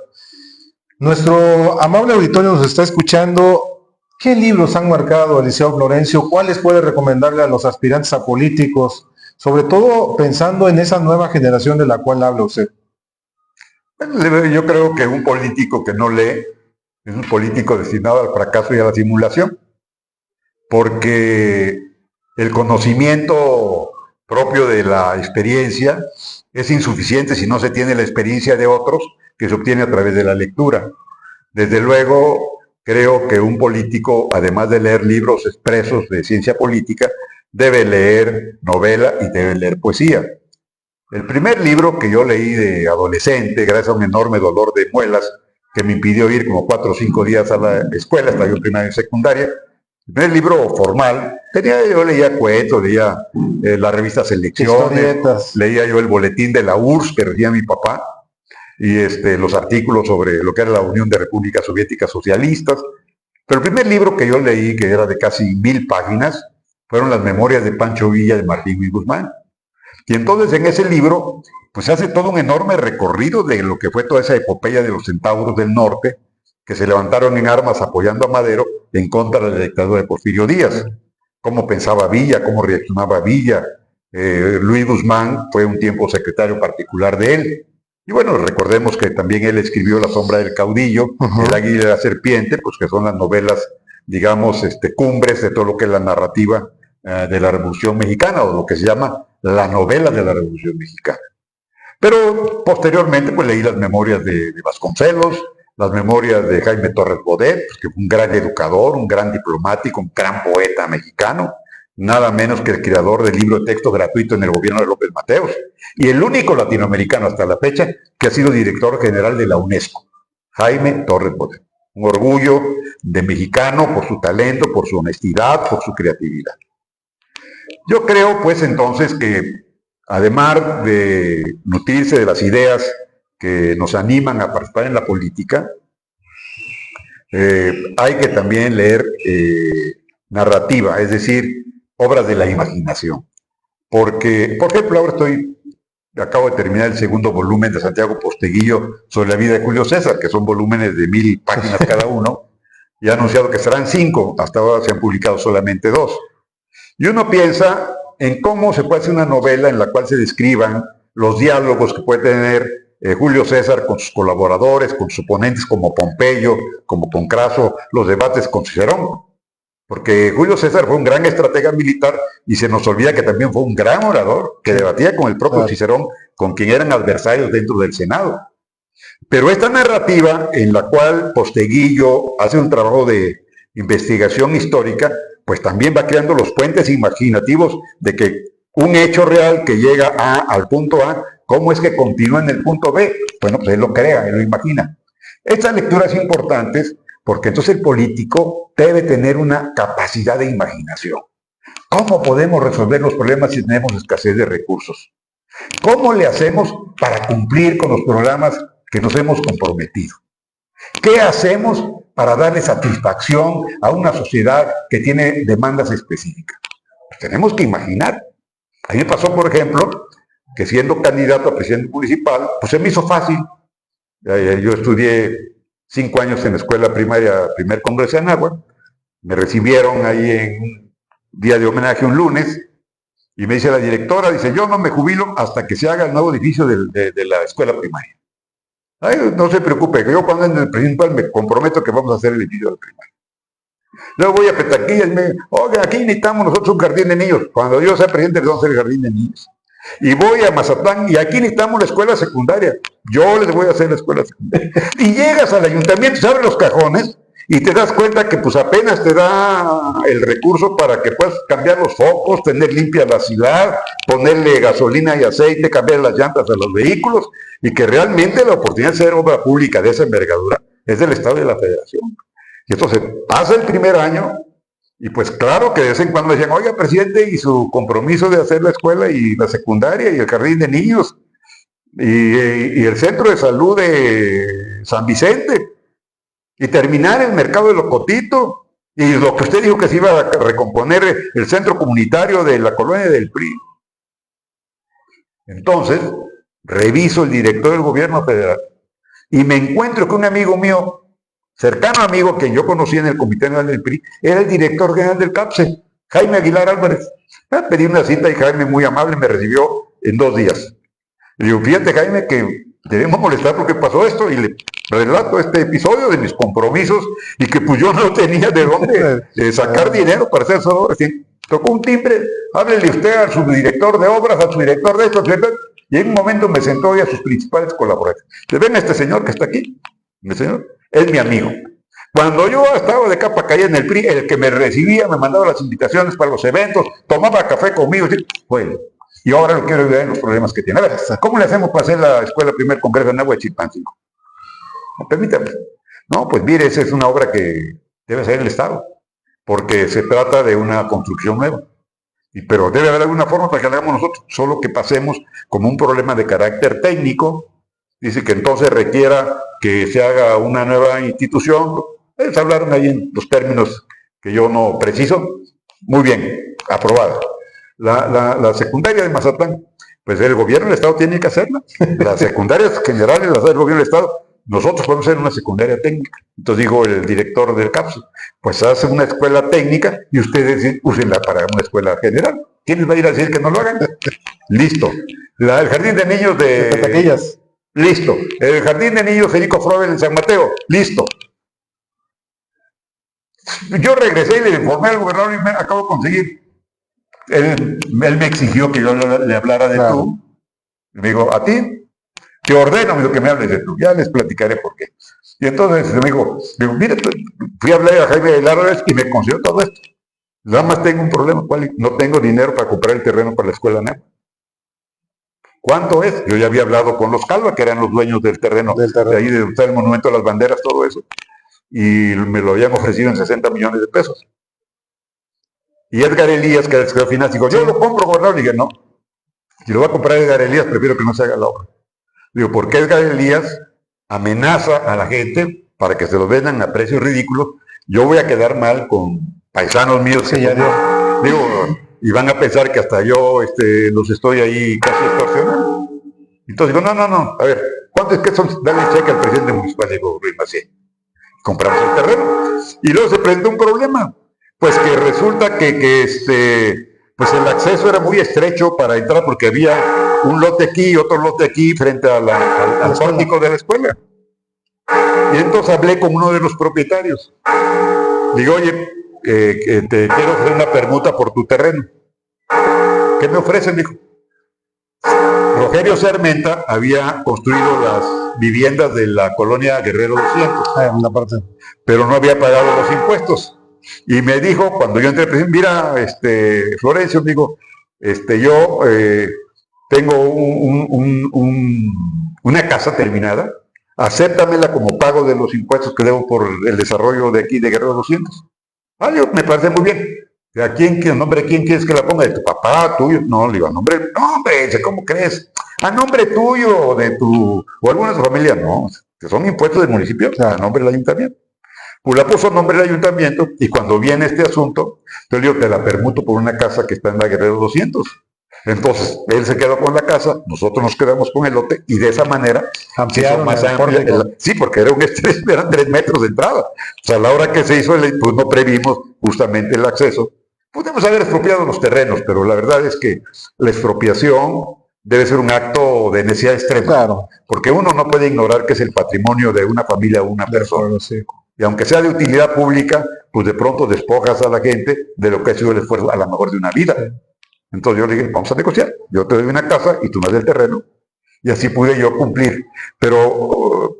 Nuestro amable auditorio nos está escuchando. ¿Qué libros han marcado al licenciado Florencio? ¿Cuáles puede recomendarle a los aspirantes a políticos sobre todo pensando en esa nueva generación de la cual habla usted. Yo creo que un político que no lee es un político destinado al fracaso y a la simulación, porque el conocimiento propio de la experiencia es insuficiente si no se tiene la experiencia de otros que se obtiene a través de la lectura. Desde luego, creo que un político, además de leer libros expresos de ciencia política, debe leer novela y debe leer poesía. El primer libro que yo leí de adolescente, gracias a un enorme dolor de muelas que me impidió ir como 4 o 5 días a la escuela, hasta yo en primaria y secundaria, el primer libro formal, yo leía cuentos, leía la revista Selecciones, leía yo el boletín de la URSS que recibía mi papá, y los artículos sobre lo que era la Unión de Repúblicas Soviéticas Socialistas. Pero el primer libro que yo leí, que era de casi 1000 páginas, fueron las memorias de Pancho Villa de Martín Luis Guzmán. Y entonces en ese libro, pues se hace todo un enorme recorrido de lo que fue toda esa epopeya de los centauros del norte, que se levantaron en armas apoyando a Madero en contra de la dictadura de Porfirio Díaz. Cómo pensaba Villa, cómo reaccionaba Villa. Luis Guzmán fue un tiempo secretario particular de él. Y bueno, recordemos que también él escribió La sombra del caudillo, El águila y la serpiente, pues que son las novelas, digamos, cumbres de todo lo que es la narrativa de la Revolución Mexicana, o lo que se llama la novela de la Revolución Mexicana. Pero posteriormente pues leí las memorias de Vasconcelos, las memorias de Jaime Torres Bodet, pues, que fue un gran educador, un gran diplomático, un gran poeta mexicano, nada menos que el creador del libro de texto gratuito en el gobierno de López Mateos, y el único latinoamericano hasta la fecha que ha sido director general de la UNESCO, Jaime Torres Bodet. Un orgullo de mexicano por su talento, por su honestidad, por su creatividad. Yo creo, pues, entonces que, además de nutrirse de las ideas que nos animan a participar en la política, hay que también leer narrativa, es decir, obras de la imaginación. Porque, por ejemplo, ahora acabo de terminar el segundo volumen de Santiago Posteguillo sobre la vida de Julio César, que son volúmenes de 1000 páginas cada uno, y ha anunciado que serán 5, hasta ahora se han publicado solamente 2. Y uno piensa en cómo se puede hacer una novela en la cual se describan los diálogos que puede tener Julio César con sus colaboradores, con sus oponentes como Pompeyo, como con Craso, los debates con Cicerón. Porque Julio César fue un gran estratega militar y se nos olvida que también fue un gran orador que debatía con el propio Cicerón, con quien eran adversarios dentro del Senado. Pero esta narrativa en la cual Posteguillo hace un trabajo de investigación histórica, pues también va creando los puentes imaginativos de que un hecho real que llega al punto A, ¿cómo es que continúa en el punto B? Bueno, pues él lo crea, él lo imagina. Estas lecturas importantes porque entonces el político debe tener una capacidad de imaginación. ¿Cómo podemos resolver los problemas si tenemos escasez de recursos? ¿Cómo le hacemos para cumplir con los programas que nos hemos comprometido? ¿Qué hacemos para darle satisfacción a una sociedad que tiene demandas específicas? Pues tenemos que imaginar. A mí me pasó, por ejemplo, que siendo candidato a presidente municipal, pues se me hizo fácil. Yo estudié 5 años en la escuela primaria, primer congreso de Anáhuac. Me recibieron ahí en un día de homenaje un lunes, y me dice la directora, dice, yo no me jubilo hasta que se haga el nuevo edificio de la escuela primaria. Ay, no se preocupe, que yo cuando en el principal me comprometo que vamos a hacer el edificio de la primaria. Luego voy a Petaquilla y me oigan, aquí necesitamos nosotros un jardín de niños. Cuando yo sea presidente les vamos a hacer el jardín de niños. Y voy a Mazatlán y aquí necesitamos la escuela secundaria. Yo les voy a hacer la escuela secundaria. Y llegas al ayuntamiento, se abren los cajones y te das cuenta que pues apenas te da el recurso para que puedas cambiar los focos, tener limpia la ciudad, ponerle gasolina y aceite, cambiar las llantas a los vehículos, y que realmente la oportunidad de hacer obra pública de esa envergadura es del Estado y de la Federación. Y entonces pasa el primer año y pues claro que de vez en cuando me decían, oiga, presidente, y su compromiso de hacer la escuela y la secundaria y el jardín de niños y el centro de salud de San Vicente y terminar el mercado de Locotito y lo que usted dijo que se iba a recomponer el centro comunitario de la colonia del PRI. Entonces, reviso el director del gobierno federal y me encuentro que un amigo mío, cercano amigo que yo conocí en el Comité Nacional del PRI, era el director general del CAPSE. Jaime Aguilar Álvarez. Pedí una cita y Jaime, muy amable, me recibió en 2 días. Le digo, fíjate, Jaime, que debemos molestar porque pasó esto, y le relato este episodio de mis compromisos y que pues yo no tenía de dónde sacar dinero para hacer eso. Tocó un timbre, háblele usted al subdirector de obras, al subdirector de esto, y en un momento me sentó y a sus principales colaboradores. Ven a este señor que está aquí, el señor es mi amigo. Cuando yo estaba de capa caída en el PRI, el que me recibía, me mandaba las invitaciones para los eventos, tomaba café conmigo, bueno, y ahora lo quiero ayudar en los problemas que tiene. A ver, ¿cómo le hacemos para hacer la escuela primer congreso en Agua de Chilpancingo? Permítame. No, pues mire, esa es una obra que debe hacer el Estado, porque se trata de una construcción nueva. Pero debe haber alguna forma para que la hagamos nosotros, solo que pasemos como un problema de carácter técnico. Dice que entonces requiera que se haga una nueva institución. Ellos hablaron ahí en los términos que yo no preciso. Muy bien, aprobada. La secundaria de Mazatlán, pues el gobierno del Estado tiene que hacerla. Las secundarias generales las hace el gobierno del Estado. Nosotros podemos hacer una secundaria técnica. Entonces digo el director del CAPS, pues hace una escuela técnica y ustedes úsenla para una escuela general. ¿Quién les va a ir a decir que no lo hagan? Listo. El jardín de niños de Taquillas. Listo. El jardín de niños Federico Frovel en San Mateo. Listo. Yo regresé y le informé al gobernador y me acabo de conseguir. Él me exigió que yo le hablara de tú. Me dijo, ¿a ti? Te ordeno, me dijo, que me hables de tú. Ya les platicaré por qué. Y entonces me dijo, mire, fui a hablar a Jaime Aguilar Álvarez y me consiguió todo esto. Nada más tengo un problema, ¿cuál? No tengo dinero para comprar el terreno para la escuela nueva. ¿Cuánto es? Yo ya había hablado con los Calva, que eran los dueños del terreno. De ahí de donde está el monumento a las banderas, todo eso. Y me lo habían ofrecido en 60 millones de pesos. Y Edgar Elías, que era el secretario de Finanzas, dijo, yo lo compro, gobernador. Y dije, no. Si lo va a comprar Edgar Elías, prefiero que no se haga la obra. Digo, porque Edgar Elías amenaza a la gente para que se lo vendan a precios ridículos. Yo voy a quedar mal con paisanos míos que digo, y van a pensar que hasta yo los estoy ahí casi extorsionando. Entonces digo, no, a ver, ¿cuánto es que son? Dale cheque al presidente municipal, digo, Ruiz Macié. Compramos el terreno. Y luego se presentó un problema, pues que resulta pues el acceso era muy estrecho para entrar porque había un lote aquí y otro lote aquí frente al pórtico de la escuela. Y entonces hablé con uno de los propietarios. Digo, oye, te quiero ofrecer una permuta por tu terreno. ¿Qué me ofrecen? Dijo. Rogelio Sermenta había construido las viviendas de la colonia Guerrero 200, pero no había pagado los impuestos. Y me dijo, cuando yo entré, mira, Florencio, digo, yo tengo una casa terminada, acéptamela como pago de los impuestos que debo por el desarrollo de aquí de Guerrero 200. Me parece muy bien. ¿A quién quieres que la ponga? ¿De tu papá, tuyo? No, le digo, a nombre, no, hombre, ¿cómo crees? A nombre tuyo, o alguna de tu familia, no, que son impuestos del municipio, a nombre del ayuntamiento. Pues la puso a nombre del ayuntamiento, y cuando viene este asunto, yo le digo, te la permuto por una casa que está en la Guerrero 200. Entonces, él se quedó con la casa, nosotros nos quedamos con el lote, y de esa manera ampliaron más amplia. Sí, porque eran 3 metros de entrada. O sea, a la hora que se hizo, pues no previmos justamente el acceso. Podemos haber expropiado los terrenos, pero la verdad es que la expropiación debe ser un acto de necesidad extrema. Claro. Porque uno no puede ignorar que es el patrimonio de una familia o una persona. Sí. Y aunque sea de utilidad pública, pues de pronto despojas a la gente de lo que ha sido el esfuerzo, a lo mejor de una vida. Entonces yo le dije, vamos a negociar. Yo te doy una casa y tú me das el terreno. Y así pude yo cumplir. Pero,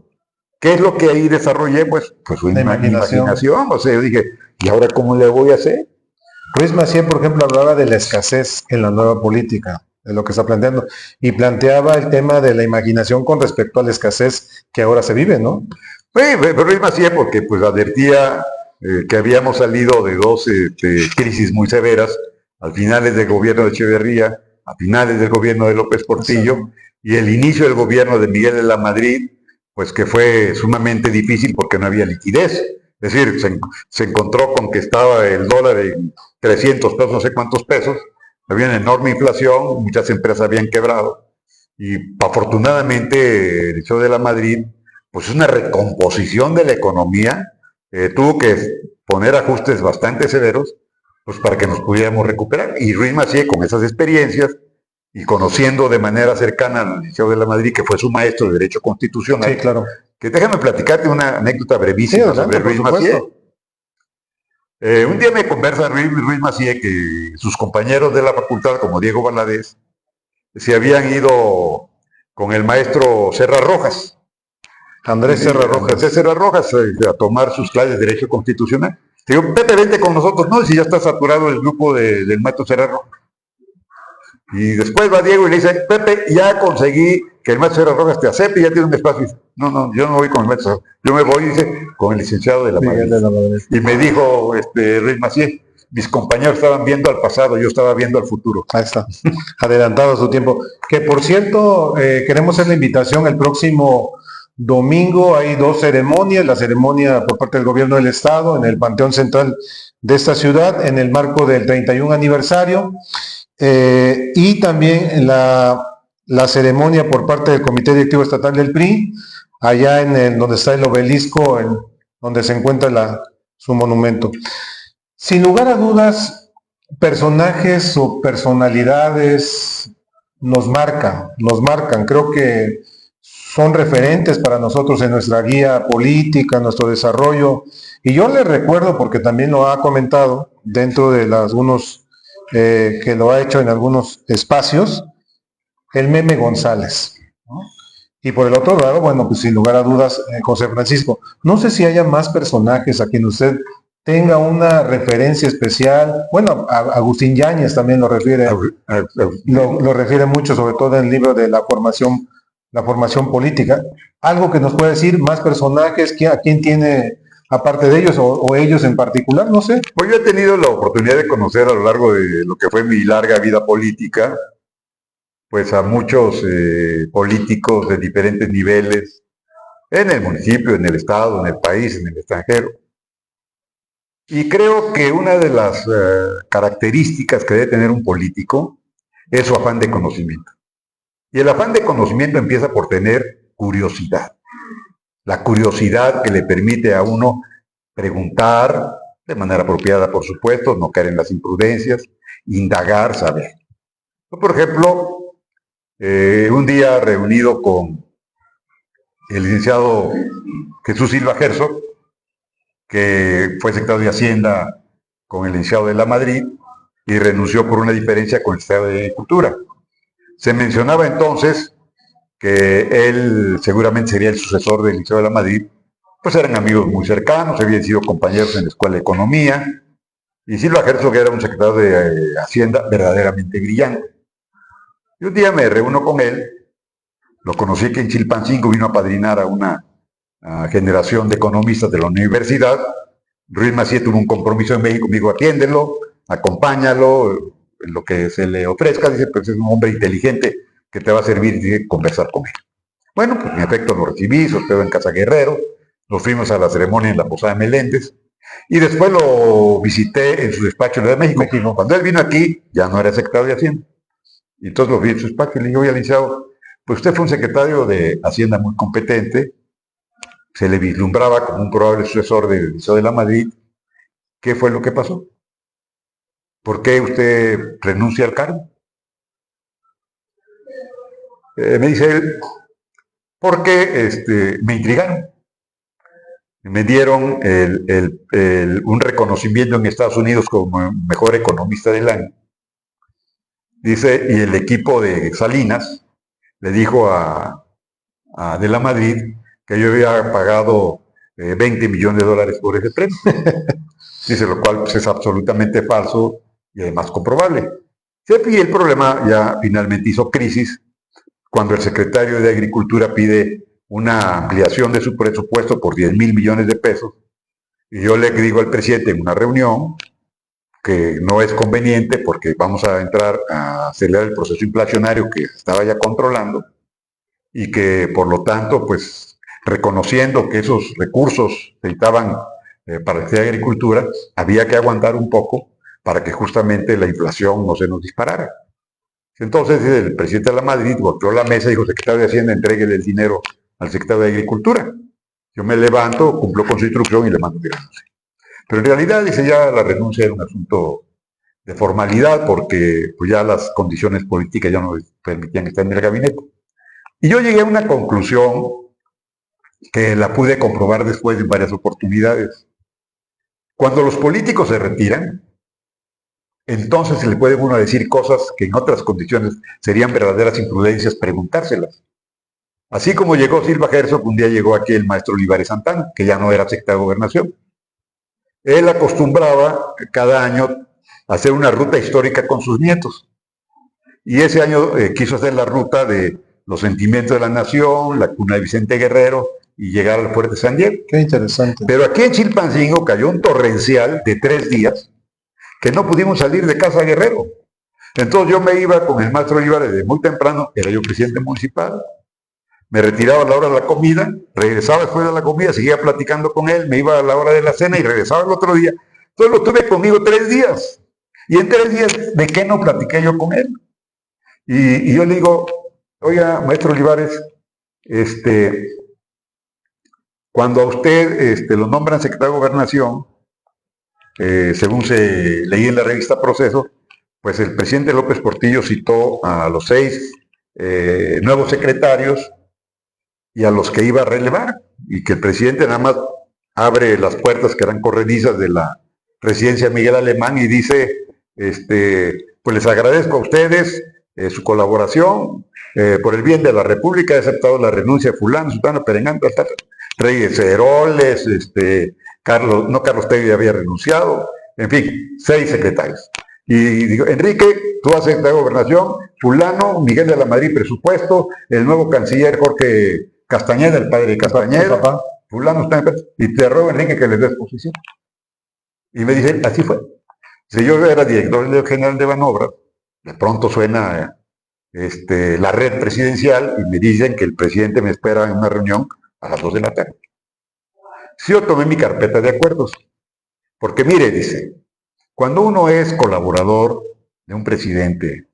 ¿qué es lo que ahí desarrollé? Pues una imaginación. O sea, yo dije, ¿y ahora cómo le voy a hacer? Ruiz Macié, por ejemplo, hablaba de la escasez en la nueva política, de lo que está planteando, y planteaba el tema de la imaginación con respecto a la escasez que ahora se vive, ¿no? Sí, pero Ruiz Macié, porque pues advertía que habíamos salido de 2 crisis muy severas, al finales del gobierno de Echeverría, a finales del gobierno de López Portillo, y el inicio del gobierno de Miguel de la Madrid, pues que fue sumamente difícil porque no había liquidez. Es decir, se encontró con que estaba el dólar en 300 pesos, no sé cuántos pesos, había una enorme inflación, muchas empresas habían quebrado, y afortunadamente el show de la Madrid, pues una recomposición de la economía, tuvo que poner ajustes bastante severos pues para que nos pudiéramos recuperar. Y Ruiz Massieu, con esas experiencias y conociendo de manera cercana al Liceo de la Madrid, que fue su maestro de Derecho Constitucional, Sí, claro. que déjame platicarte una anécdota brevísima Sí, adelante, sobre Ruiz por supuesto. Massieu. Un día me conversa Ruiz Massieu que sus compañeros de la facultad, como Diego Valadez, se habían ido con el maestro Serra Rojas. Andrés Serra Rojas. Andrés Serra Rojas a tomar sus clases de Derecho Constitucional. Digo, Pepe, vente con nosotros. No, si ya está saturado el grupo del maestro Serra Rojas. Y después va Diego y le dice, Pepe, ya conseguí que el maestro Serra Rojas te acepte y ya tiene un espacio. Y dice, no, yo no voy con el maestro, yo me voy, dice, con el licenciado de la Madrid. Y me dijo Ruiz Massieu, mis compañeros estaban viendo al pasado, yo estaba viendo al futuro. Ahí está, adelantado a su tiempo. Que por cierto, queremos hacer la invitación el próximo domingo. Hay 2 ceremonias, la ceremonia por parte del gobierno del estado en el Panteón Central de esta ciudad, en el marco del 31 aniversario, y también la ceremonia por parte del Comité Directivo Estatal del PRI, allá donde está el obelisco, donde se encuentra su monumento. Sin lugar a dudas, personajes o personalidades nos marcan. Creo que son referentes para nosotros en nuestra guía política, nuestro desarrollo. Y yo les recuerdo, porque también lo ha comentado dentro de algunos que lo ha hecho en algunos espacios, el Meme González, ¿no? Y por el otro lado, bueno, pues sin lugar a dudas, José Francisco. No sé si haya más personajes a quien usted tenga una referencia especial. Bueno, Agustín Yáñez también lo refiere, lo refiere mucho, sobre todo en el libro de la formación política. Algo que nos puede decir, más personajes, ¿a quién tiene, aparte de ellos, o ellos en particular? No sé. Pues yo he tenido la oportunidad de conocer a lo largo de lo que fue mi larga vida política, pues a muchos políticos de diferentes niveles, en el municipio, en el estado, en el país, en el extranjero. Y creo que una de las características que debe tener un político es su afán de conocimiento. Y el afán de conocimiento empieza por tener curiosidad. La curiosidad que le permite a uno preguntar de manera apropiada, por supuesto, no caer en las imprudencias, indagar, saber. Yo, por ejemplo, un día reunido con el licenciado Jesús Silva Herzog, que fue secretario de Hacienda con el licenciado de la Madrid y renunció por una diferencia con el secretario de Agricultura. Se mencionaba entonces que él seguramente sería el sucesor del licenciado de la Madrid, pues eran amigos muy cercanos, habían sido compañeros en la Escuela de Economía, y Silva Herzog era un secretario de Hacienda verdaderamente brillante. Y un día me reúno con él, lo conocí que en Chilpancingo vino a padrinar a una generación de economistas de la universidad. Ruiz Massieu tuvo un compromiso en México, me dijo, atiéndelo, acompáñalo, en lo que se le ofrezca, dice, pues es un hombre inteligente que te va a servir, dice, conversar con él. Bueno, pues en efecto lo recibí, se hospedó en Casa Guerrero, nos fuimos a la ceremonia en la Posada de Meléndez, y después lo visité en su despacho en la de México. Cuando él vino aquí, ya no era secretario de Hacienda. Y entonces lo vi en su despacho y le dije, oye, licenciado, pues usted fue un secretario de Hacienda muy competente, se le vislumbraba como un probable sucesor del Liceo de la Madrid. ¿Qué fue lo que pasó? ¿Por qué usted renuncia al cargo? Me dice él, porque me intrigaron. Me dieron un reconocimiento en Estados Unidos como mejor economista del año. Dice, y el equipo de Salinas le dijo a de la Madrid que yo había pagado $20 millones por ese premio. Dice, lo cual pues, es absolutamente falso y además comprobable. Y el problema ya finalmente hizo crisis cuando el secretario de Agricultura pide una ampliación de su presupuesto por $10,000 millones de pesos. Y yo le digo al presidente en una reunión que no es conveniente porque vamos a entrar a acelerar el proceso inflacionario que estaba ya controlando y que por lo tanto, pues reconociendo que esos recursos se necesitaban para la agricultura, había que aguantar un poco para que justamente la inflación no se nos disparara. Entonces el presidente de la Madrid golpeó la mesa y dijo, secretario de Hacienda, entréguele el dinero al secretario de Agricultura. Yo me levanto, cumplo con su instrucción y le mando que renuncie. Pero en realidad, dice, ya la renuncia era un asunto de formalidad, porque pues ya las condiciones políticas ya no les permitían estar en el gabinete. Y yo llegué a una conclusión que la pude comprobar después de varias oportunidades. Cuando los políticos se retiran, entonces se le puede uno decir cosas que en otras condiciones serían verdaderas imprudencias preguntárselas. Así como llegó Silva Herzog, un día llegó aquí el maestro Olivares Santana, que ya no era secretario de Gobernación. Él acostumbraba cada año a hacer una ruta histórica con sus nietos. Y ese año quiso hacer la ruta de los sentimientos de la nación, la cuna de Vicente Guerrero y llegar al Fuerte San Diego. Qué interesante. Pero aquí en Chilpancingo cayó un torrencial de 3 días que no pudimos salir de Casa Guerrero. Entonces yo me iba con el maestro Olivares desde muy temprano, era yo presidente municipal, me retiraba a la hora de la comida, regresaba después de la comida, seguía platicando con él, me iba a la hora de la cena y regresaba el otro día. Entonces lo tuve conmigo 3 días. Y en 3 días, ¿de qué no platiqué yo con él? Y yo le digo, oiga, maestro Olivares, cuando a usted lo nombran secretario de Gobernación, según se leí en la revista Proceso, pues el presidente López Portillo citó a los 6 nuevos secretarios y a los que iba a relevar, y que el presidente nada más abre las puertas que eran corredizas de la residencia Miguel Alemán y dice, pues les agradezco a ustedes su colaboración, por el bien de la República he aceptado la renuncia de fulano, sultano, perengano, Reyes Heroles, Carlos Tegui había renunciado, en fin, 6 secretarios. Y digo, Enrique, tú vas a secretario de Gobernación, fulano, Miguel de la Madrid, presupuesto, el nuevo canciller Jorge Castañeda, el padre de Castañeda, fulano está en... Y te ruego, Enrique, que les des posición. Y me dice, así fue. Si yo era director general de Banobras, de pronto suena la red presidencial y me dicen que el presidente me espera en una reunión a las 2 de la tarde. Sí, yo tomé mi carpeta de acuerdos. Porque mire, dice, cuando uno es colaborador de un presidente,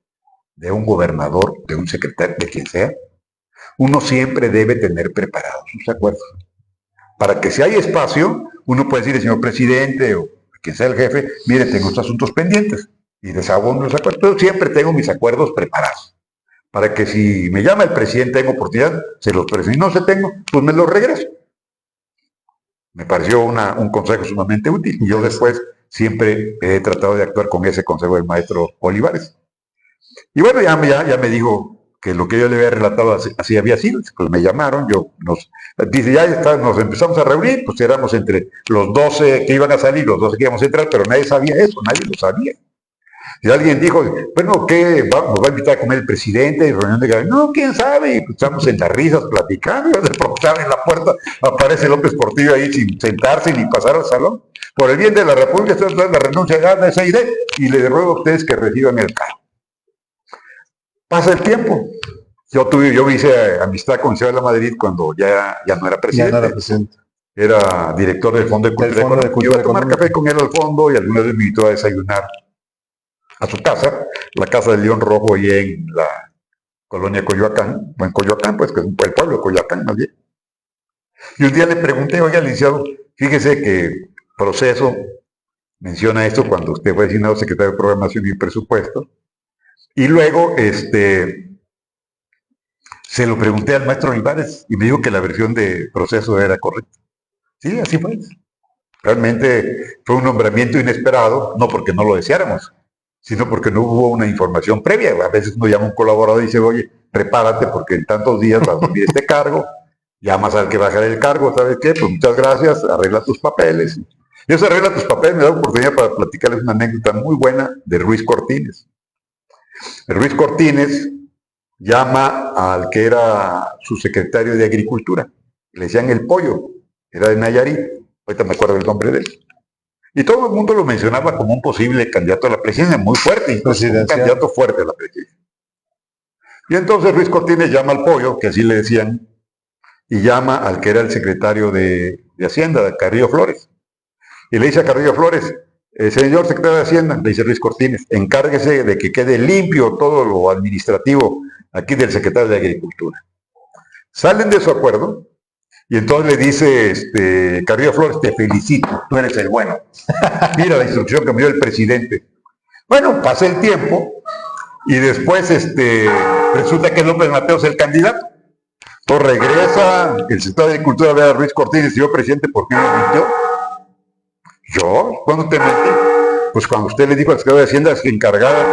de un gobernador, de un secretario, de quien sea, uno siempre debe tener preparados sus acuerdos. Para que si hay espacio, uno puede decir, señor presidente, o quien sea el jefe, mire, tengo estos asuntos pendientes, y deshago los acuerdos. Yo siempre tengo mis acuerdos preparados. Para que si me llama el presidente, tengo oportunidad, se los presento. Si no se tengo, pues me los regreso. Me pareció un consejo sumamente útil. Y yo después siempre he tratado de actuar con ese consejo del maestro Olivares. Y bueno, ya me dijo que lo que yo le había relatado así había sido. Pues me llamaron, dice, ya está, nos empezamos a reunir, pues éramos entre los 12 que iban a salir, los 12 que íbamos a entrar, pero nadie sabía eso, nadie lo sabía. Y alguien dijo, bueno, ¿qué? ¿Nos va a invitar a comer el presidente? Y reunión de gabinete. No, quién sabe. Y pues estamos en las risas platicando. De pronto en la puerta, aparece López Portillo ahí sin sentarse ni pasar al salón. Por el bien de la República, estoy tratando la renuncia de esa idea y les ruego a ustedes que reciban el cargo. Pasa el tiempo. Yo hice amistad con Isabel de la Madrid cuando ya no era presidente. Ya no era presidente. Era director del Fondo de Cultura Económica. Yo iba a tomar café con él al fondo y alguna vez me invitó a desayunar a su casa, la casa del León Rojo, y en la colonia Coyoacán, o en Coyoacán, pues que es el pueblo de Coyoacán más bien. Y un día le pregunté, oiga, licenciado, fíjese que Proceso menciona esto cuando usted fue designado secretario de Programación y Presupuesto, y luego se lo pregunté al maestro Olivares y me dijo que la versión de Proceso era correcta. Sí, así fue. Realmente fue un nombramiento inesperado, no porque no lo deseáramos, sino porque no hubo una información previa. A veces uno llama a un colaborador y dice, oye, prepárate porque en tantos días vas a asumir este cargo, llamas al que va a dejar el cargo, ¿sabes qué? Pues muchas gracias, arregla tus papeles. Y eso arregla tus papeles, me da oportunidad para platicarles una anécdota muy buena de Ruiz Cortines. Ruiz Cortines llama al que era su secretario de Agricultura, le decían el Pollo, era de Nayarit, ahorita me acuerdo el nombre de él. Y todo el mundo lo mencionaba como un posible candidato a la presidencia, muy fuerte, incluso un candidato fuerte a la presidencia. Y entonces Ruiz Cortines llama al Pollo, que así le decían, y llama al que era el secretario de Hacienda, Carrillo Flores. Y le dice a Carrillo Flores, señor secretario de Hacienda, le dice Ruiz Cortines, encárguese de que quede limpio todo lo administrativo aquí del secretario de Agricultura. Salen de su acuerdo. Y entonces le dice Carrillo Flores, te felicito, tú eres el bueno. Mira la instrucción que me dio el presidente. Bueno, pasa el tiempo y después resulta que López Mateos es el candidato. Entonces regresa el secretario de Agricultura, Bea Ruiz Cortines, y yo, presidente, ¿por qué me mintió? ¿Yo? ¿Cuándo te mentí? Pues cuando usted le dijo al secretario de Hacienda, es encargada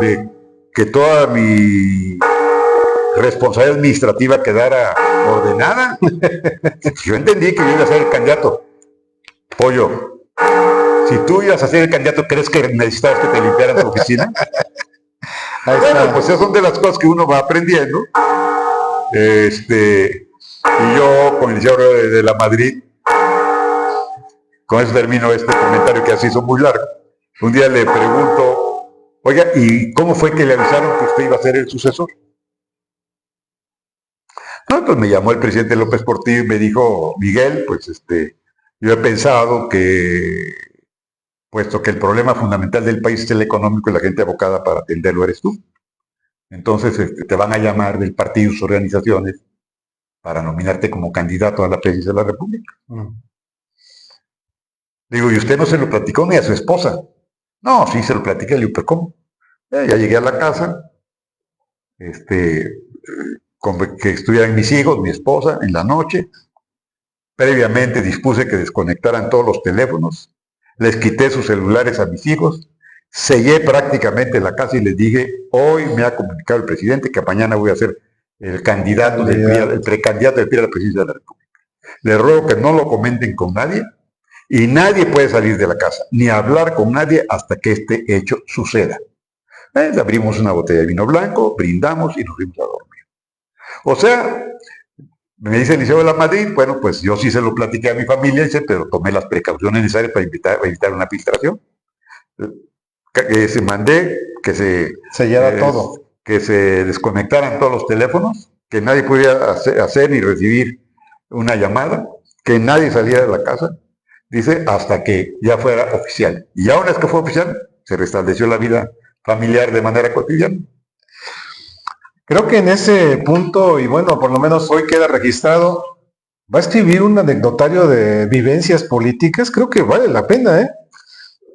de que toda mi responsabilidad administrativa quedara ordenada. Yo entendí que yo iba a ser el candidato. Pollo, si tú ibas a ser el candidato, ¿crees que necesitabas que te limpiaran tu oficina? Bueno, pues esas son de las cosas que uno va aprendiendo. Y yo, con el licenciado de la Madrid, con eso termino este comentario que así hizo muy largo. Un día le pregunto, oiga, ¿y cómo fue que le avisaron que usted iba a ser el sucesor? No, pues me llamó el presidente López Portillo y me dijo, Miguel, pues yo he pensado que, puesto que el problema fundamental del país es el económico y la gente abocada para atenderlo eres tú, entonces te van a llamar del partido y sus organizaciones para nominarte como candidato a la presidencia de la República. Digo, ¿y usted no se lo platicó ni a su esposa? No, sí se lo platiqué. Le digo, ¿pero cómo? Ya llegué a la casa, que estuvieran mis hijos, mi esposa, en la noche. Previamente dispuse que desconectaran todos los teléfonos, les quité sus celulares a mis hijos, sellé prácticamente la casa y les dije, hoy me ha comunicado el presidente que mañana voy a ser el candidato, el precandidato del PRI a la presidencia de la República. Les ruego que no lo comenten con nadie y nadie puede salir de la casa, ni hablar con nadie hasta que este hecho suceda. Abrimos una botella de vino blanco, brindamos y nos fuimos a dormir. O sea, me dice el Liceo de la Madrid, bueno, pues yo sí se lo platiqué a mi familia, pero tomé las precauciones necesarias para evitar una filtración. Se mandé que se sellara todo, que se desconectaran todos los teléfonos, que nadie pudiera hacer ni recibir una llamada, que nadie saliera de la casa, dice, hasta que ya fuera oficial. Y ya una vez que fue oficial, se restableció la vida familiar de manera cotidiana. Creo que en ese punto, y bueno, por lo menos hoy queda registrado, va a escribir un anecdotario de vivencias políticas, creo que vale la pena, ¿eh?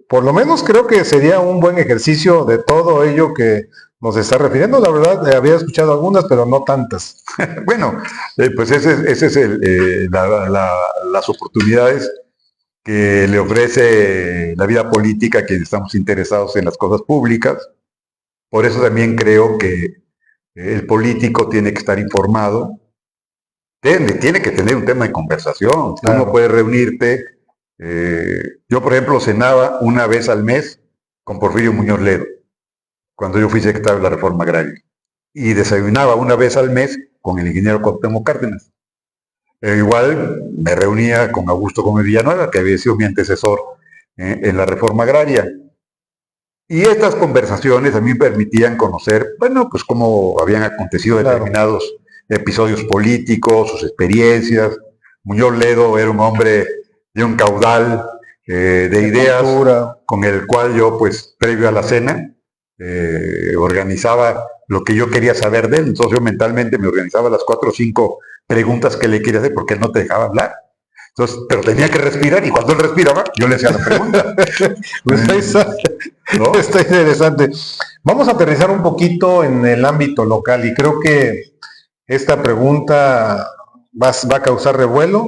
Por lo menos creo que sería un buen ejercicio de todo ello que nos está refiriendo. La verdad, había escuchado algunas, pero no tantas. Bueno, pues ese es las oportunidades que le ofrece la vida política a quienes estamos interesados en las cosas públicas. Por eso también creo que el político tiene que estar informado, tiene que tener un tema de conversación. Claro. Tú no puedes reunirte. Yo, por ejemplo, cenaba una vez al mes con Porfirio Muñoz Ledo, cuando yo fui secretario de la Reforma Agraria, y desayunaba una vez al mes con el ingeniero Cuauhtémoc Cárdenas. Igual me reunía con Augusto Gómez Villanueva, que había sido mi antecesor en la Reforma Agraria. Y estas conversaciones a mí me permitían conocer, bueno, pues cómo habían acontecido determinados episodios políticos, sus experiencias. Muñoz Ledo era un hombre de un caudal de ideas, con el cual yo, pues, previo a la cena, organizaba lo que yo quería saber de él. Entonces yo mentalmente me organizaba las 4 o 5 preguntas que le quería hacer, porque él no te dejaba hablar. Entonces, pero tenía que respirar, y cuando él respiraba, yo le hacía la pregunta. Pues ¿no? Está interesante. Vamos a aterrizar un poquito en el ámbito local, y creo que esta pregunta va a causar revuelo.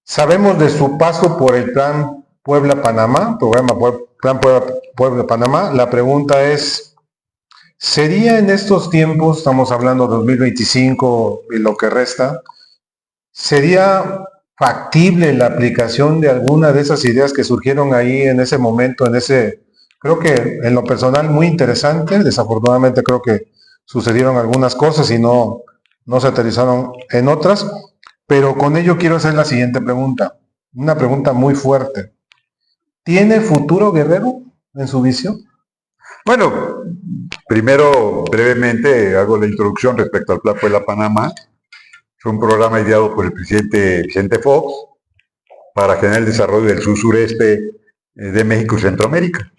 Sabemos de su paso por el Plan Puebla-Panamá, programa Plan Puebla-Panamá. La pregunta es, ¿sería en estos tiempos, estamos hablando de 2025 y lo que resta, sería factible la aplicación de alguna de esas ideas que surgieron ahí en ese momento, creo que en lo personal muy interesante? Desafortunadamente creo que sucedieron algunas cosas y no se aterrizaron en otras, pero con ello quiero hacer la siguiente pregunta, una pregunta muy fuerte. ¿Tiene futuro Guerrero en su visión? Bueno, primero brevemente hago la introducción respecto al Plan Puebla-Panamá. Fue un programa ideado por el presidente Vicente Fox para generar el desarrollo del sur-sureste de México y Centroamérica.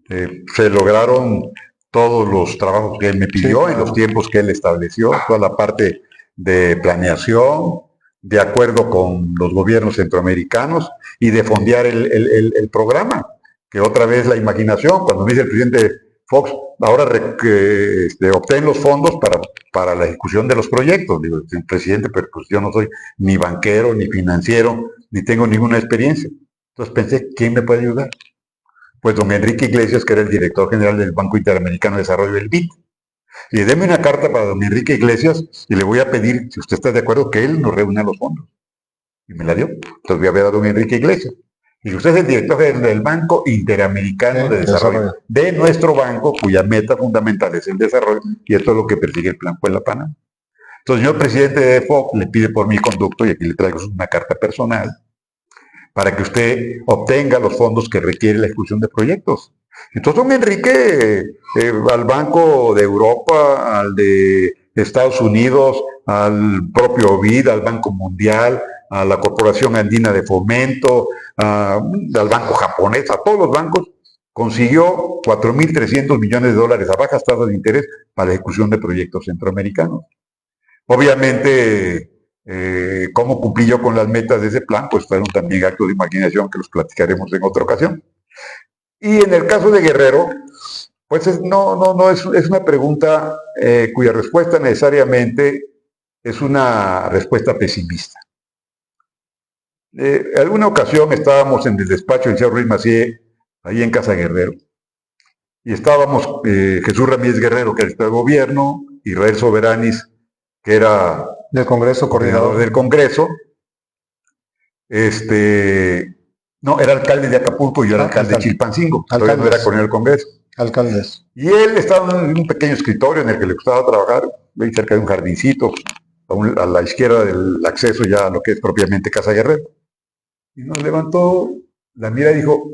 Se lograron todos los trabajos que él me pidió, en los tiempos que él estableció, toda la parte de planeación, de acuerdo con los gobiernos centroamericanos, y de fondear el programa, que otra vez la imaginación, cuando me dice el presidente Fox, ahora obtén los fondos para la ejecución de los proyectos. Digo, presidente, pero pues yo no soy ni banquero, ni financiero, ni tengo ninguna experiencia. Entonces pensé, ¿quién me puede ayudar? Pues don Enrique Iglesias, que era el director general del Banco Interamericano de Desarrollo, el BID. Y deme una carta para don Enrique Iglesias y le voy a pedir, si usted está de acuerdo, que él nos reúna los fondos. Y me la dio. Entonces voy a ver a don Enrique Iglesias. Y usted es el director del Banco Interamericano de Desarrollo, de nuestro banco, cuya meta fundamental es el desarrollo, y esto es lo que persigue el Plan Puebla Panamá. Entonces, señor presidente de FOC, le pide por mi conducto, y aquí le traigo una carta personal, para que usted obtenga los fondos que requiere la ejecución de proyectos. Entonces, don Enrique, al Banco de Europa, al de Estados Unidos, al propio BID, al Banco Mundial, a la Corporación Andina de Fomento, al Banco Japonés, a todos los bancos, consiguió 4.300 millones de dólares a bajas tasas de interés para la ejecución de proyectos centroamericanos. Obviamente, ¿cómo cumplí yo con las metas de ese plan? Pues fueron también actos de imaginación que los platicaremos en otra ocasión. Y en el caso de Guerrero, pues es una pregunta cuya respuesta necesariamente es una respuesta pesimista. En alguna ocasión estábamos en el despacho del señor Ruiz Massieu, ahí en Casa Guerrero, y estábamos Jesús Ramírez Guerrero, que era el jefe de gobierno, Israel Soberanis, que era del Congreso, coordinador del Congreso, no, era alcalde de Acapulco y yo era alcalde de Chilpancingo, todavía no era coronel del Congreso. Alcaldes. Y él estaba en un pequeño escritorio en el que le gustaba trabajar, ahí cerca de un jardincito, a la izquierda del acceso ya a lo que es propiamente Casa Guerrero. Y nos levantó la mirada y dijo,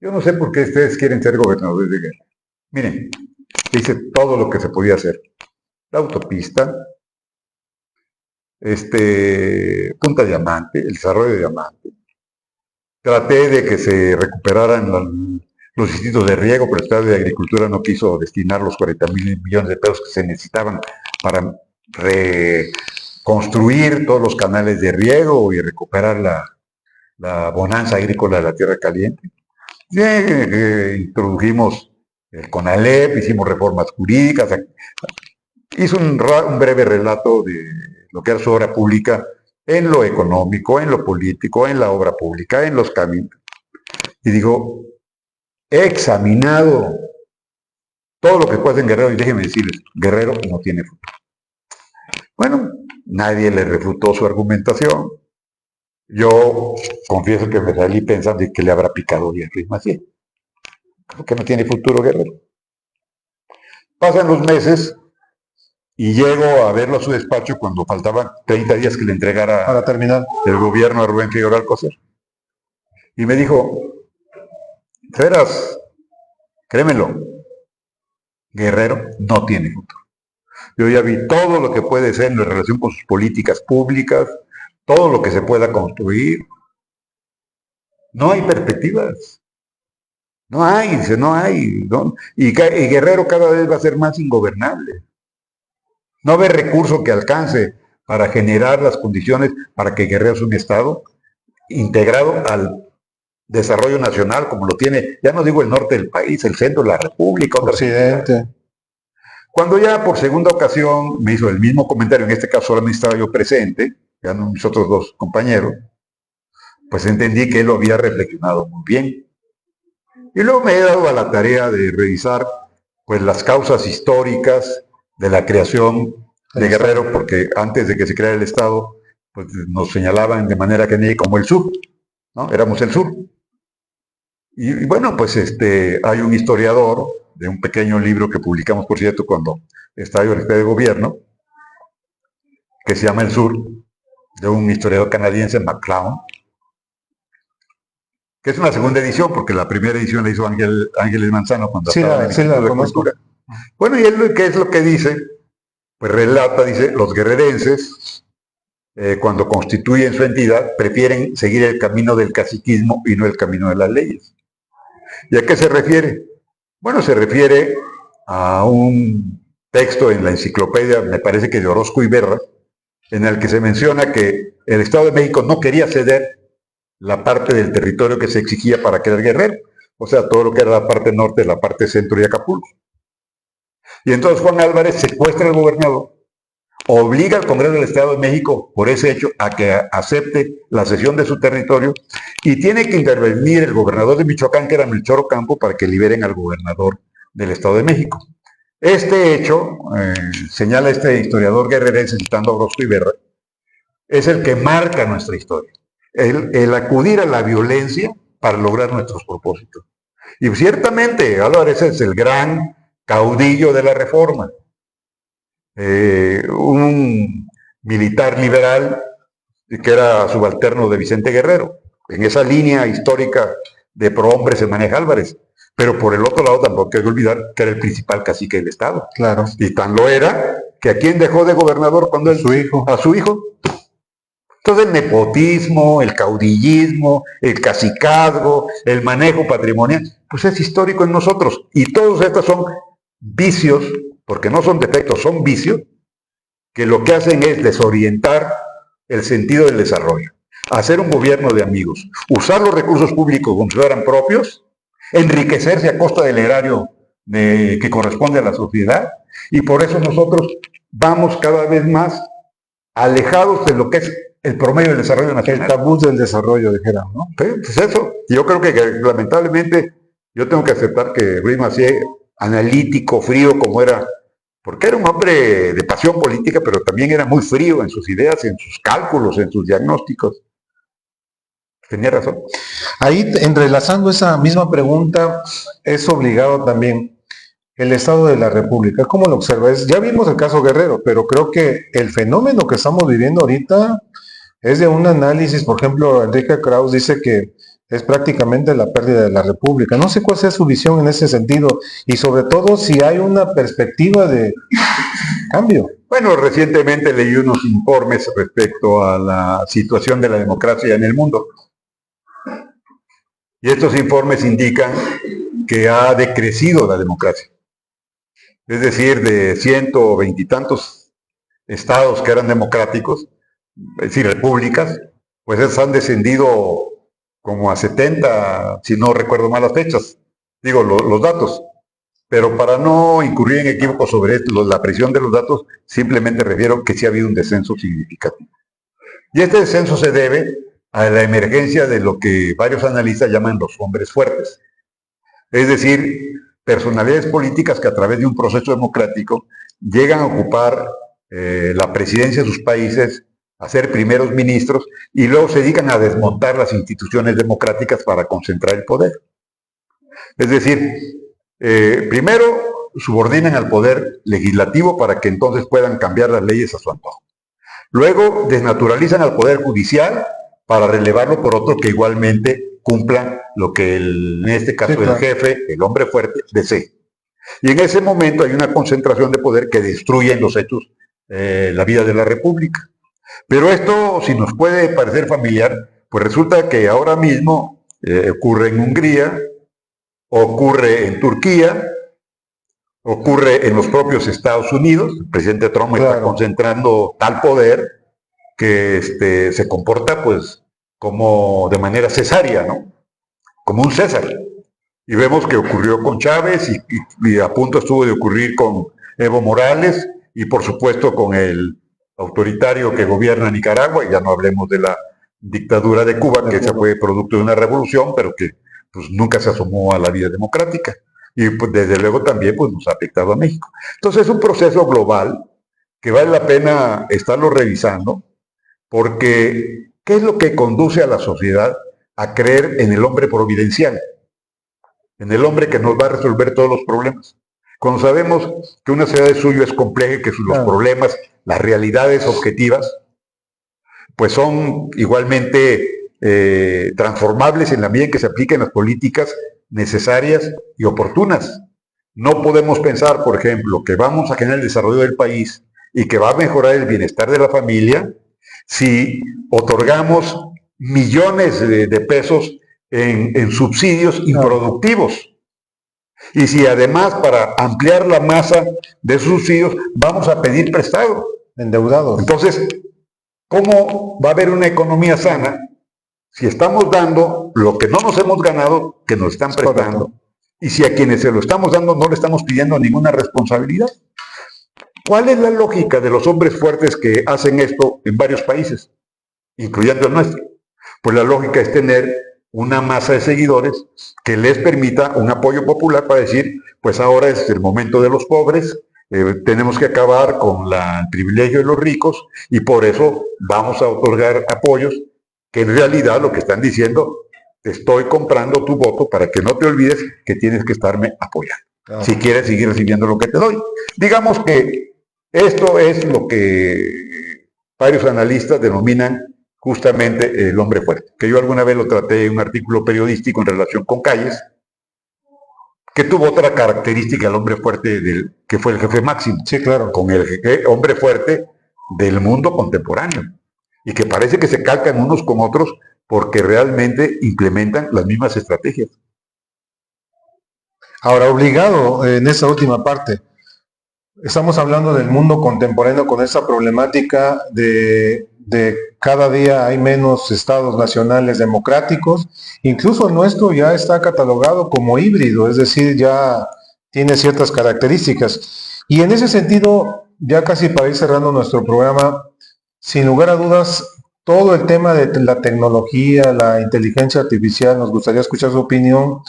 yo no sé por qué ustedes quieren ser gobernadores de Guerrero. Miren, hice todo lo que se podía hacer. La autopista, Punta Diamante, el desarrollo de Diamante. Traté de que se recuperaran los distritos de riego, pero el Estado de Agricultura no quiso destinar los 40.000 millones de pesos que se necesitaban para reconstruir todos los canales de riego y recuperar la bonanza agrícola de la tierra caliente. Introdujimos el CONALEP, hicimos reformas jurídicas, hizo un breve relato de lo que era su obra pública en lo económico, en lo político, en la obra pública, en los caminos. Y digo, he examinado todo lo que puede en Guerrero y déjenme decirles, Guerrero no tiene futuro. Bueno, nadie le refutó su argumentación. Yo confieso que me salí pensando que le habrá picado bien Ruiz Massieu. Creo que no tiene futuro Guerrero. Pasan los meses y llego a verlo a su despacho cuando faltaban 30 días que le entregara para terminar el gobierno a Rubén Figueroa Alcocer. Y me dijo, Feras, créemelo, Guerrero no tiene futuro. Yo ya vi todo lo que puede ser en relación con sus políticas públicas, todo lo que se pueda construir. No hay perspectivas. No hay, dice, no hay. ¿No? Y Guerrero cada vez va a ser más ingobernable. No ve recurso que alcance para generar las condiciones para que Guerrero sea un Estado integrado al desarrollo nacional, como lo tiene, ya no digo el norte del país, el centro de la República, occidente. Cuando ya por segunda ocasión me hizo el mismo comentario, en este caso solamente estaba yo presente, ya no mis otros dos compañeros, pues entendí que él lo había reflexionado muy bien. Y luego me he dado a la tarea de revisar pues las causas históricas de la creación de Guerrero, porque antes de que se creara el Estado, pues nos señalaban de manera genérica como el sur, ¿no? Éramos el sur. Y bueno, pues hay un historiador de un pequeño libro que publicamos, por cierto, cuando estaba yo en el de gobierno, que se llama El Sur, de un historiador canadiense, McClown, que es una segunda edición, porque la primera edición la hizo Ángeles Manzano cuando estaba en el Instituto de Cultura. Bueno, y él, ¿qué es lo que dice? Pues relata, dice, los guerrerenses, cuando constituyen su entidad, prefieren seguir el camino del caciquismo y no el camino de las leyes. ¿Y a qué se refiere? Bueno, se refiere a un texto en la enciclopedia, me parece que de Orozco y Berra, en el que se menciona que el Estado de México no quería ceder la parte del territorio que se exigía para crear Guerrero. o sea, todo lo que era la parte norte, la parte centro y Acapulco. Y entonces Juan Álvarez secuestra al gobernador, obliga al Congreso del Estado de México por ese hecho a que acepte la cesión de su territorio y tiene que intervenir el gobernador de Michoacán, que era Melchor Ocampo, para que liberen al gobernador del Estado de México. Este hecho, señala este historiador guerrerense citando a Orozco Iberra, es el que marca nuestra historia. El acudir a la violencia para lograr nuestros propósitos. Y ciertamente Álvarez es el gran caudillo de la Reforma. Un militar liberal que era subalterno de Vicente Guerrero. En esa línea histórica de prohombre se maneja Álvarez. Pero por el otro lado tampoco hay que olvidar que era el principal cacique del Estado. Claro. Y tan lo era que a quién dejó de gobernador cuando él... Su hijo. A su hijo. Entonces el nepotismo, el caudillismo, el cacicazgo, el manejo patrimonial, pues es histórico en nosotros. Y todos estos son vicios, porque no son defectos, son vicios, que lo que hacen es desorientar el sentido del desarrollo. Hacer un gobierno de amigos, usar los recursos públicos como si fueran propios, enriquecerse a costa del erario que corresponde a la sociedad, y por eso nosotros vamos cada vez más alejados de lo que es el promedio del desarrollo nacional. El tabú del desarrollo, dijera, ¿no? Sí, pues eso. Yo creo que lamentablemente yo tengo que aceptar que Ruiz Massieu, analítico, frío como era, porque era un hombre de pasión política, pero también era muy frío en sus ideas, en sus cálculos, en sus diagnósticos. Tenía razón. Ahí, entrelazando esa misma pregunta, es obligado también el Estado de la República. ¿Cómo lo observas? Ya vimos el caso Guerrero, pero creo que el fenómeno que estamos viviendo ahorita es de un análisis. Por ejemplo, Enrique Krauss dice que es prácticamente la pérdida de la República. No sé cuál sea su visión en ese sentido y sobre todo si hay una perspectiva de cambio. Bueno, recientemente leí unos informes respecto a la situación de la democracia en el mundo. Y estos informes indican que ha decrecido la democracia. Es decir, de 120 y tantos estados que eran democráticos, es decir, repúblicas, pues esos han descendido como a 70, si no recuerdo mal las fechas, digo los datos. Pero para no incurrir en equívocos sobre esto, la presión de los datos, simplemente refiero que sí ha habido un descenso significativo. Y este descenso se debe a la emergencia de lo que varios analistas llaman los hombres fuertes. Es decir, personalidades políticas que a través de un proceso democrático llegan a ocupar la presidencia de sus países, a ser primeros ministros y luego se dedican a desmontar las instituciones democráticas para concentrar el poder. Es decir, primero subordinan al poder legislativo para que entonces puedan cambiar las leyes a su antojo. Luego desnaturalizan al poder judicial para relevarlo por otro que igualmente cumpla lo que en este caso el jefe, el hombre fuerte, desee. Y en ese momento hay una concentración de poder que destruye en los hechos la vida de la República. Pero esto, si nos puede parecer familiar, pues resulta que ahora mismo ocurre en Hungría, ocurre en Turquía, ocurre en los propios Estados Unidos. El presidente Trump está concentrando tal poder que se comporta pues como de manera cesárea, ¿no? Como un César. Y vemos que ocurrió con Chávez y a punto estuvo de ocurrir con Evo Morales y por supuesto con el autoritario que gobierna Nicaragua, y ya no hablemos de la dictadura de Cuba, que esa fue producto de una revolución, pero que pues nunca se asomó a la vida democrática. Y pues desde luego también pues nos ha afectado a México. Entonces es un proceso global que vale la pena estarlo revisando, porque ¿qué es lo que conduce a la sociedad a creer en el hombre providencial? En el hombre que nos va a resolver todos los problemas. Cuando sabemos que una sociedad suyo es compleja y que los problemas, las realidades objetivas, pues son igualmente transformables en la medida en que se apliquen las políticas necesarias y oportunas. No podemos pensar, por ejemplo, que vamos a generar el desarrollo del país y que va a mejorar el bienestar de la familia si otorgamos millones de pesos en subsidios improductivos. Y si además para ampliar la masa de esos subsidios vamos a pedir prestado. Endeudados. Entonces, ¿cómo va a haber una economía sana Si estamos dando lo que no nos hemos ganado, que nos están prestando, y si a quienes se lo estamos dando no le estamos pidiendo ninguna responsabilidad. ¿Cuál es la lógica de los hombres fuertes que hacen esto en varios países, incluyendo el nuestro? Pues la lógica es tener una masa de seguidores que les permita un apoyo popular para decir, pues ahora es el momento de los pobres, tenemos que acabar con el privilegio de los ricos y por eso vamos a otorgar apoyos que en realidad lo que están diciendo, te estoy comprando tu voto para que no te olvides que tienes que estarme apoyando. Si quieres seguir recibiendo lo que te doy. Digamos que esto es lo que varios analistas denominan justamente el hombre fuerte, que yo alguna vez lo traté en un artículo periodístico en relación con Calles, que tuvo otra característica del hombre fuerte que fue el jefe máximo. Sí, claro. Con el hombre fuerte del mundo contemporáneo, y que parece que se calcan unos con otros porque realmente implementan las mismas estrategias. Ahora, obligado en esa última parte, estamos hablando del mundo contemporáneo con esa problemática de cada día hay menos estados nacionales democráticos, incluso el nuestro ya está catalogado como híbrido, es decir, ya tiene ciertas características. Y en ese sentido, ya casi para ir cerrando nuestro programa, sin lugar a dudas, todo el tema de la tecnología, la inteligencia artificial, nos gustaría escuchar su opinión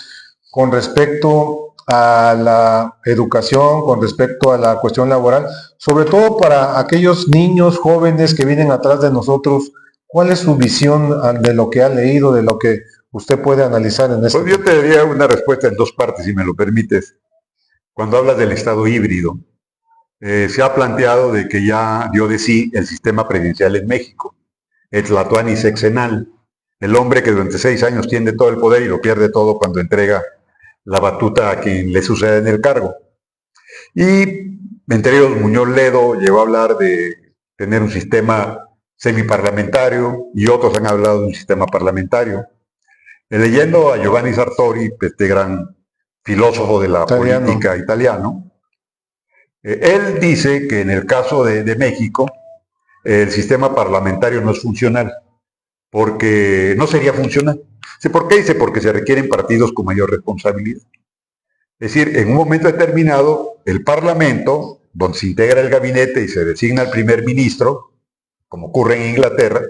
con respecto a la educación, con respecto a la cuestión laboral, sobre todo para aquellos niños jóvenes que vienen atrás de nosotros. ¿Cuál es su visión de lo que ha leído, de lo que usted puede analizar en esto? Pues yo te daría una respuesta en dos partes, si me lo permites. Cuando hablas del estado híbrido, se ha planteado de que ya dio de sí el sistema presidencial en México, el tlatoani sexenal, el hombre que durante 6 años tiene todo el poder y lo pierde todo cuando entrega la batuta a quien le sucede en el cargo. Y entre ellos Muñoz Ledo llegó a hablar de tener un sistema semiparlamentario y otros han hablado de un sistema parlamentario. Leyendo a Giovanni Sartori, este gran filósofo de la política italiano, él dice que en el caso de México el sistema parlamentario no es funcional, porque no sería funcional. ¿Por qué dice? Porque se requieren partidos con mayor responsabilidad. Es decir, en un momento determinado, el Parlamento, donde se integra el gabinete y se designa el primer ministro, como ocurre en Inglaterra,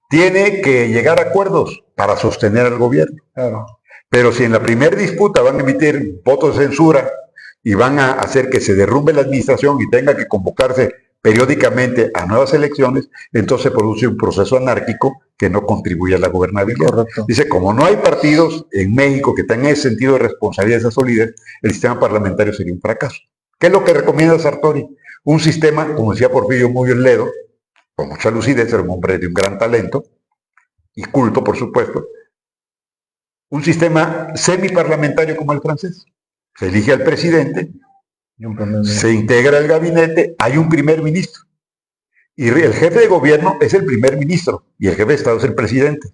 tiene que llegar a acuerdos para sostener al gobierno. Claro. Pero si en la primera disputa van a emitir votos de censura y van a hacer que se derrumbe la administración y tenga que convocarse periódicamente a nuevas elecciones, entonces se produce un proceso anárquico que no contribuye a la gobernabilidad. Correcto. Dice, como no hay partidos en México que tengan ese sentido de responsabilidad, esa solidez, el sistema parlamentario sería un fracaso. ¿Qué es lo que recomienda Sartori? Un sistema, como decía Porfirio Muñoz Ledo, con mucha lucidez, era un hombre de un gran talento, y culto, por supuesto, un sistema semiparlamentario como el francés. Se elige al presidente, se integra el gabinete, hay un primer ministro. Y el jefe de gobierno es el primer ministro y el jefe de Estado es el presidente.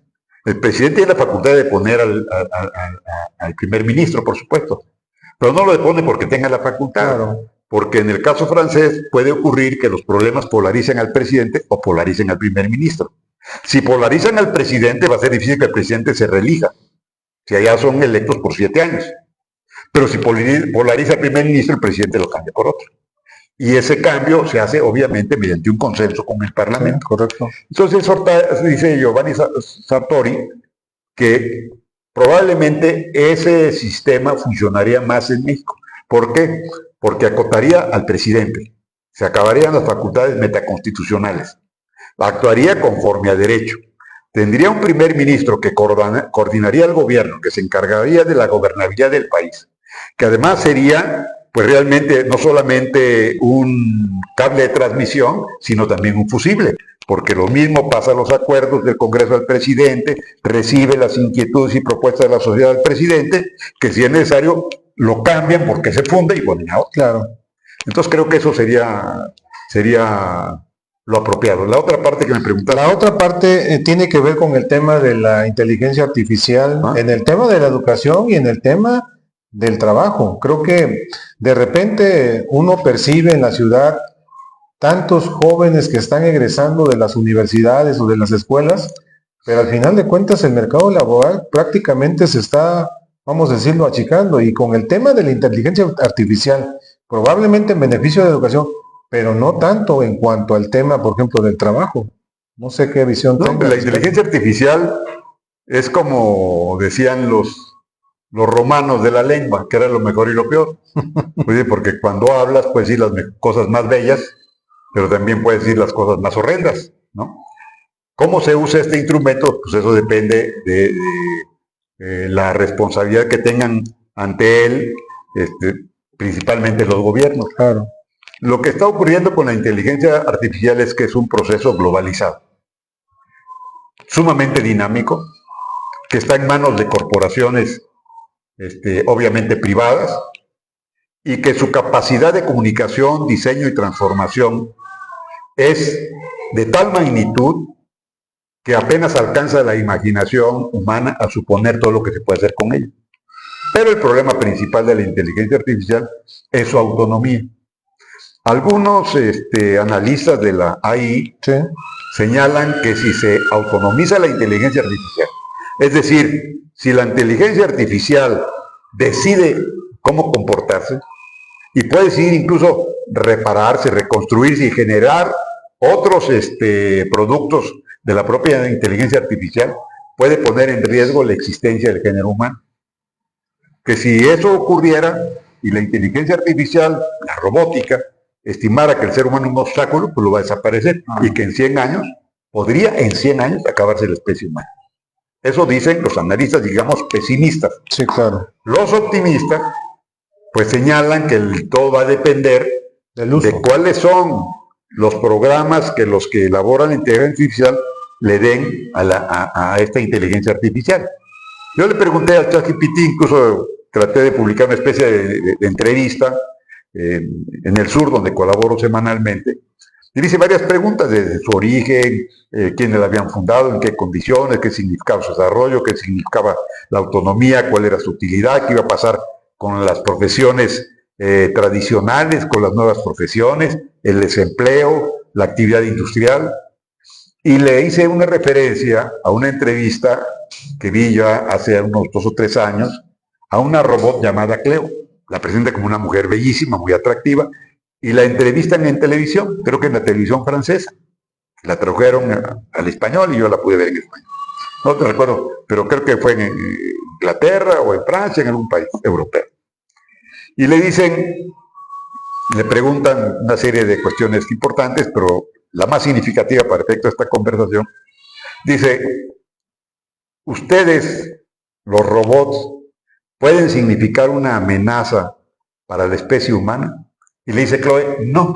El presidente tiene la facultad de deponer al primer ministro, por supuesto, pero no lo depone porque tenga la facultad. Claro. Porque en el caso francés puede ocurrir que los problemas polaricen al presidente o polaricen al primer ministro. Si polarizan al presidente, va a ser difícil que el presidente se reelija, si allá son electos por 7 años. Pero si polariza al primer ministro, el presidente lo cambia por otro. Y ese cambio se hace obviamente mediante un consenso con el Parlamento. Sí, correcto. Entonces dice Giovanni Sartori que probablemente ese sistema funcionaría más en México. ¿Por qué? Porque acotaría al presidente, se acabarían las facultades metaconstitucionales, actuaría conforme a derecho, tendría un primer ministro que coordinaría el gobierno, que se encargaría de la gobernabilidad del país, que además sería pues realmente no solamente un cable de transmisión, sino también un fusible, porque lo mismo pasa a los acuerdos del Congreso al presidente, recibe las inquietudes y propuestas de la sociedad al presidente, que si es necesario lo cambian porque se funde y ponen a otro. Claro. Entonces creo que eso sería lo apropiado. La otra parte que me preguntaste. La otra parte tiene que ver con el tema de la inteligencia artificial, en el tema de la educación y en el tema del trabajo. Creo que de repente uno percibe en la ciudad tantos jóvenes que están egresando de las universidades o de las escuelas Pero al final de cuentas el mercado laboral prácticamente se está, vamos a decirlo, achicando. Y con el tema de la inteligencia artificial, probablemente en beneficio de la educación, pero no tanto en cuanto al tema, por ejemplo, del trabajo. No sé qué visión No, tenga. la inteligencia artificial es como decían los romanos de la lengua, que era lo mejor y lo peor. Oye, porque cuando hablas puedes decir las cosas más bellas, pero también puedes decir las cosas más horrendas, ¿no? ¿Cómo se usa este instrumento? Pues eso depende de la responsabilidad que tengan ante él, principalmente los gobiernos. Claro. Lo que está ocurriendo con la inteligencia artificial es que es un proceso globalizado, sumamente dinámico, que está en manos de corporaciones obviamente privadas, y que su capacidad de comunicación, diseño y transformación es de tal magnitud que apenas alcanza la imaginación humana a suponer todo lo que se puede hacer con ella. Pero el problema principal de la inteligencia artificial es su autonomía. Algunos analistas de la AI Sí. señalan que si se autonomiza la inteligencia artificial, es decir, si la inteligencia artificial decide cómo comportarse y puede decidir incluso repararse, reconstruirse y generar otros productos de la propia inteligencia artificial, puede poner en riesgo la existencia del género humano. Que si eso ocurriera y la inteligencia artificial, la robótica, estimara que el ser humano es un obstáculo, pues lo va a desaparecer y que en 100 años, podría en 100 años acabarse la especie humana. Eso dicen los analistas, digamos, pesimistas. Sí, claro. Los optimistas, pues señalan que todo va a depender Del uso. de cuáles son los programas que los que elaboran la inteligencia artificial le den a esta inteligencia artificial. Yo le pregunté al ChatGPT, incluso traté de publicar una especie de entrevista en El Sur, donde colaboro semanalmente, y hice varias preguntas de su origen, quiénes la habían fundado, en qué condiciones, qué significaba su desarrollo, qué significaba la autonomía, cuál era su utilidad, qué iba a pasar con las profesiones tradicionales, con las nuevas profesiones, el desempleo, la actividad industrial. Y le hice una referencia a una entrevista que vi ya hace unos 2 o 3 años a una robot llamada Cleo. La presenta como una mujer bellísima, muy atractiva, y la entrevistan en televisión, creo que en la televisión francesa. La tradujeron al español y yo la pude ver en español. No te recuerdo, pero creo que fue en Inglaterra o en Francia, en algún país europeo. Y le dicen, le preguntan una serie de cuestiones importantes, pero la más significativa para efecto de esta conversación, dice, ¿ustedes, los robots, pueden significar una amenaza para la especie humana? Y le dice Chloe, no.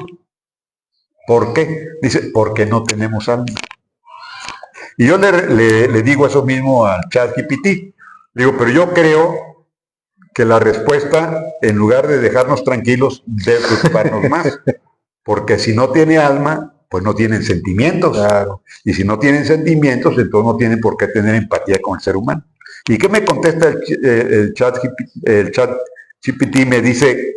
¿Por qué? Dice, porque no tenemos alma. Y yo le digo eso mismo al ChatGPT. Digo, pero yo creo que la respuesta, en lugar de dejarnos tranquilos, debe preocuparnos más. Porque si no tiene alma, pues no tienen sentimientos. Claro. Y si no tienen sentimientos, entonces no tienen por qué tener empatía con el ser humano. ¿Y qué me contesta el ChatGPT? Me dice,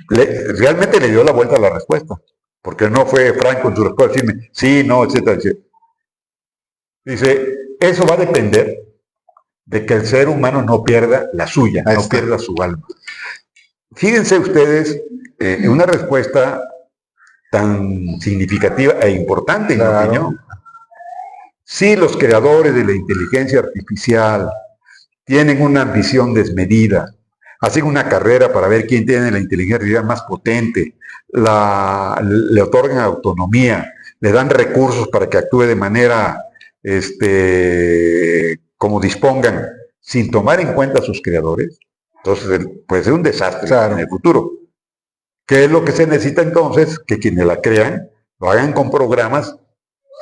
realmente le dio la vuelta a la respuesta, porque no fue franco en su respuesta, decirme sí, no, etcétera, etcétera. Dice, eso va a depender de que el ser humano no pierda la suya, no pierda su alma. Fíjense ustedes, en una respuesta tan significativa e importante, en mi opinión. Si los creadores de la inteligencia artificial tienen una ambición desmedida, hacen una carrera para ver quién tiene la inteligencia artificial más potente, le otorgan autonomía, le dan recursos para que actúe de manera como dispongan, sin tomar en cuenta a sus creadores, entonces puede ser un desastre en el futuro. ¿Qué es lo que se necesita entonces? Que quienes la crean lo hagan con programas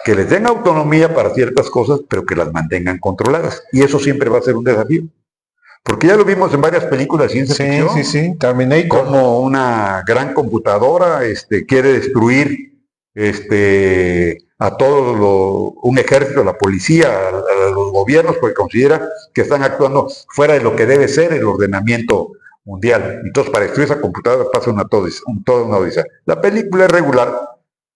que les den autonomía para ciertas cosas, pero que las mantengan controladas. Y eso siempre va a ser un desafío. Porque ya lo vimos en varias películas de ciencia ficción. Sí, Terminator. Como una gran computadora quiere destruir a todo un ejército, a la policía, a los gobiernos, porque considera que están actuando fuera de lo que debe ser el ordenamiento mundial. Entonces, para destruir esa computadora pasa toda una odisea. La película es regular,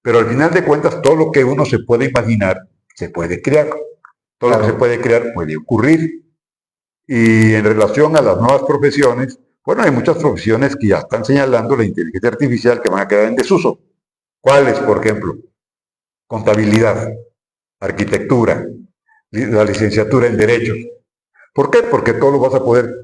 pero al final de cuentas, todo lo que uno se puede imaginar, se puede crear. Todo lo que se puede crear puede ocurrir. Y en relación a las nuevas profesiones, bueno, hay muchas profesiones que ya están señalando la inteligencia artificial que van a quedar en desuso. ¿Cuáles, por ejemplo? Contabilidad, arquitectura, la licenciatura en Derechos. ¿Por qué? Porque todo lo vas a poder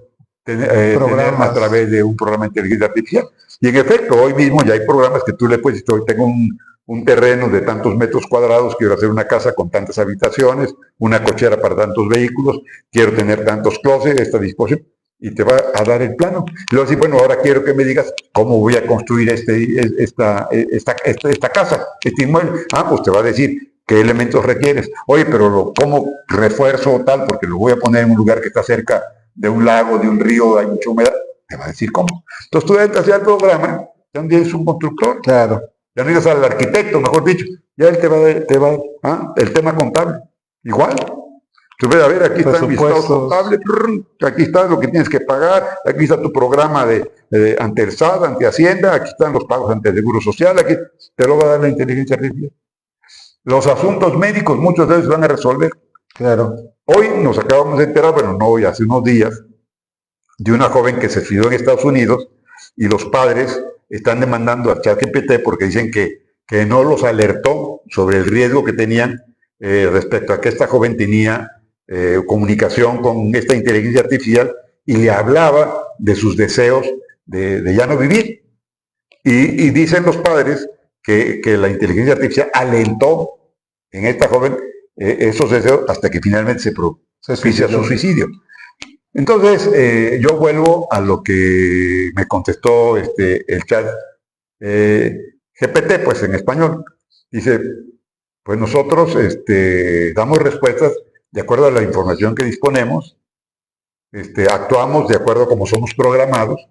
tener a través de un programa de inteligencia artificial. Y en efecto, hoy mismo ya hay programas que tú le puedes decir, hoy tengo un terreno de tantos metros cuadrados, quiero hacer una casa con tantas habitaciones, una cochera para tantos vehículos, quiero tener tantos closets, esta disposición, y te va a dar el plano. Y luego así, bueno, ahora quiero que me digas cómo voy a construir esta casa, este inmueble. Ah, pues te va a decir qué elementos requieres. Oye, pero ¿cómo refuerzo tal? Porque lo voy a poner en un lugar que está cerca de un lago, de un río, hay mucha humedad. Te va a decir cómo. Entonces tú entras ya al programa, ya eres un constructor. Claro. Ya no ibas al arquitecto, mejor dicho, ya él te va a dar el tema contable. Igual. Tú ves, a ver, aquí están mis estados contables, aquí está lo que tienes que pagar, aquí está tu programa ante el SAT, ante Hacienda, aquí están los pagos ante el Seguro Social, aquí te lo va a dar la inteligencia artificial. Los asuntos médicos muchos de ellos van a resolver. Claro. Hoy nos acabamos de enterar, bueno, no hoy, hace unos días, de una joven que se suicidó en Estados Unidos y los padres están demandando a ChatGPT porque dicen que no los alertó sobre el riesgo que tenían respecto a que esta joven tenía comunicación con esta inteligencia artificial y le hablaba de sus deseos de ya no vivir. Y dicen los padres que la inteligencia artificial alentó en esta joven esos deseos hasta que finalmente se propicia su suicidio. Entonces, yo vuelvo a lo que me contestó el chat GPT, pues en español. Dice, pues nosotros damos respuestas de acuerdo a la información que disponemos, actuamos de acuerdo a cómo somos programados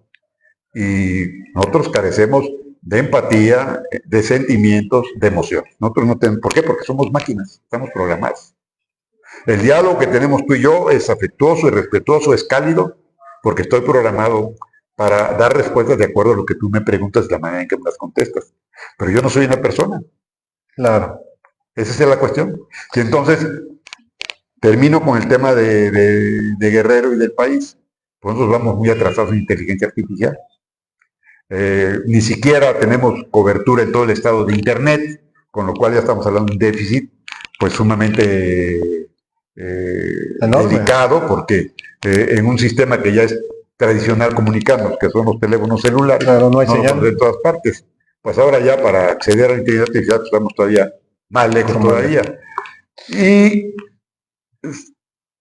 y nosotros carecemos de empatía, de sentimientos, de emociones. Nosotros no tenemos, ¿por qué? Porque somos máquinas, estamos programados. El diálogo que tenemos tú y yo es afectuoso y respetuoso, es cálido, porque estoy programado para dar respuestas de acuerdo a lo que tú me preguntas, de la manera en que me las contestas. Pero yo no soy una persona. Claro. Esa es la cuestión. Y entonces, termino con el tema de Guerrero y del país. Pues nosotros vamos muy atrasados en inteligencia artificial. Ni siquiera tenemos cobertura en todo el estado de Internet, con lo cual ya estamos hablando de un déficit pues sumamente delicado, porque en un sistema que ya es tradicional comunicarnos, que son los teléfonos celulares, claro, no hay señal de todas partes. Pues ahora ya para acceder a la inteligencia artificial pues estamos todavía más lejos todavía. Y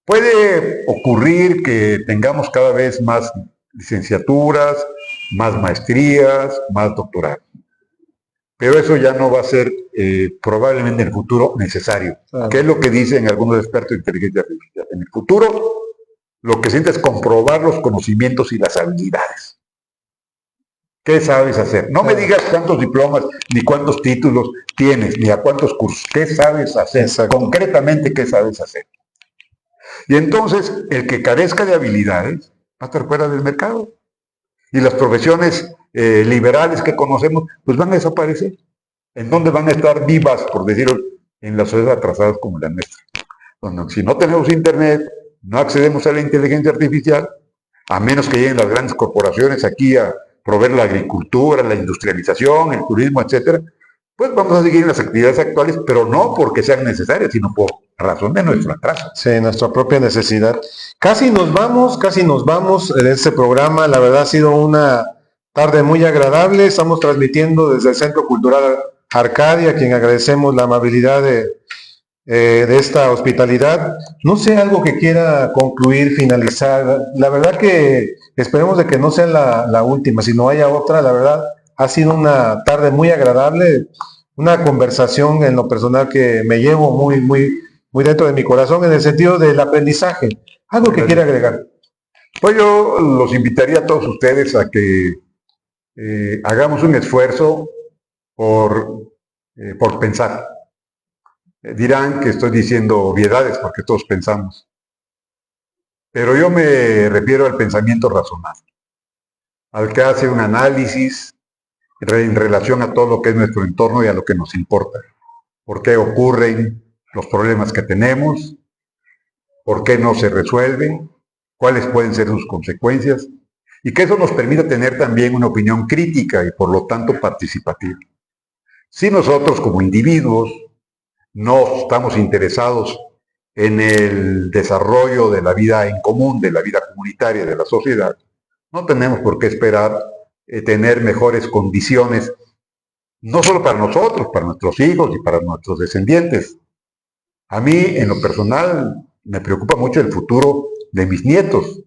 puede ocurrir que tengamos cada vez más licenciaturas, más maestrías, más doctorados. Pero eso ya no va a ser probablemente en el futuro necesario. Claro. ¿Qué es lo que dicen algunos expertos de inteligencia artificial? En el futuro lo que se necesita es comprobar los conocimientos y las habilidades. ¿Qué sabes hacer? No me digas cuántos diplomas, ni cuántos títulos tienes, ni a cuántos cursos. ¿Qué sabes hacer? Exacto. Concretamente, ¿qué sabes hacer? Y entonces, el que carezca de habilidades va a estar fuera del mercado. Y las profesiones liberales que conocemos, pues van a desaparecer. ¿En dónde van a estar vivas, por decirlo, en las sociedades atrasadas como la nuestra? Bueno, si no tenemos internet, no accedemos a la inteligencia artificial, a menos que lleguen las grandes corporaciones aquí a proveer la agricultura, la industrialización, el turismo, etcétera, pues vamos a seguir en las actividades actuales, pero no porque sean necesarias, sino por razón de nuestro atraso. Sí, nuestra propia necesidad. Casi nos vamos en este programa. La verdad ha sido una tarde muy agradable. Estamos transmitiendo desde el Centro Cultural Arcadia, a quien agradecemos la amabilidad de esta hospitalidad. No sé, algo que quiera concluir, finalizar. La verdad que esperemos de que no sea la última, si no haya otra. La verdad ha sido una tarde muy agradable, una conversación en lo personal que me llevo muy dentro de mi corazón en el sentido del aprendizaje. ¿Algo que quiera agregar? Pues yo los invitaría a todos ustedes a que hagamos un esfuerzo por pensar. Dirán que estoy diciendo obviedades porque todos pensamos. Pero yo me refiero al pensamiento razonado, al que hace un análisis en relación a todo lo que es nuestro entorno y a lo que nos importa. ¿Por qué ocurren los problemas que tenemos? por qué no se resuelven, cuáles pueden ser sus consecuencias, y que eso nos permita tener también una opinión crítica y por lo tanto participativa. Si nosotros como individuos no estamos interesados en el desarrollo de la vida en común, de la vida comunitaria, de la sociedad, no tenemos por qué esperar tener mejores condiciones, no solo para nosotros, para nuestros hijos y para nuestros descendientes. A mí, en lo personal, me preocupa mucho el futuro de mis nietos.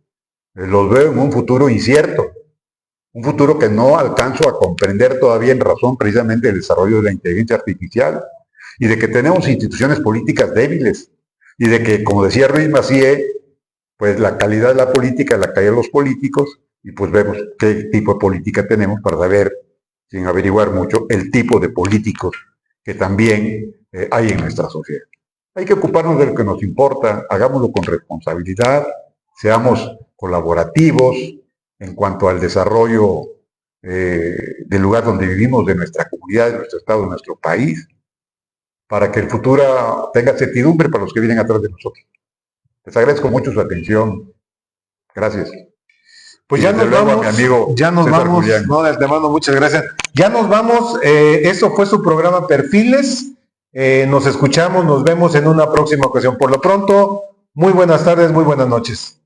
Los veo en un futuro incierto, un futuro que no alcanzo a comprender todavía en razón precisamente del desarrollo de la inteligencia artificial y de que tenemos instituciones políticas débiles y de que, como decía Ruiz Massieu, pues la calidad de la política es la calidad de los políticos y pues vemos qué tipo de política tenemos para saber, sin averiguar mucho, el tipo de políticos que también hay en nuestra sociedad. Hay que ocuparnos de lo que nos importa, hagámoslo con responsabilidad, seamos colaborativos en cuanto al desarrollo del lugar donde vivimos, de nuestra comunidad, de nuestro estado, de nuestro país, para que el futuro tenga certidumbre para los que vienen atrás de nosotros. Les agradezco mucho su atención. Gracias. Pues ya nos vamos, no, de antemano, muchas gracias. Ya nos vamos, eso fue su programa Perfiles. Nos escuchamos, nos vemos en una próxima ocasión. Por lo pronto, muy buenas tardes, muy buenas noches.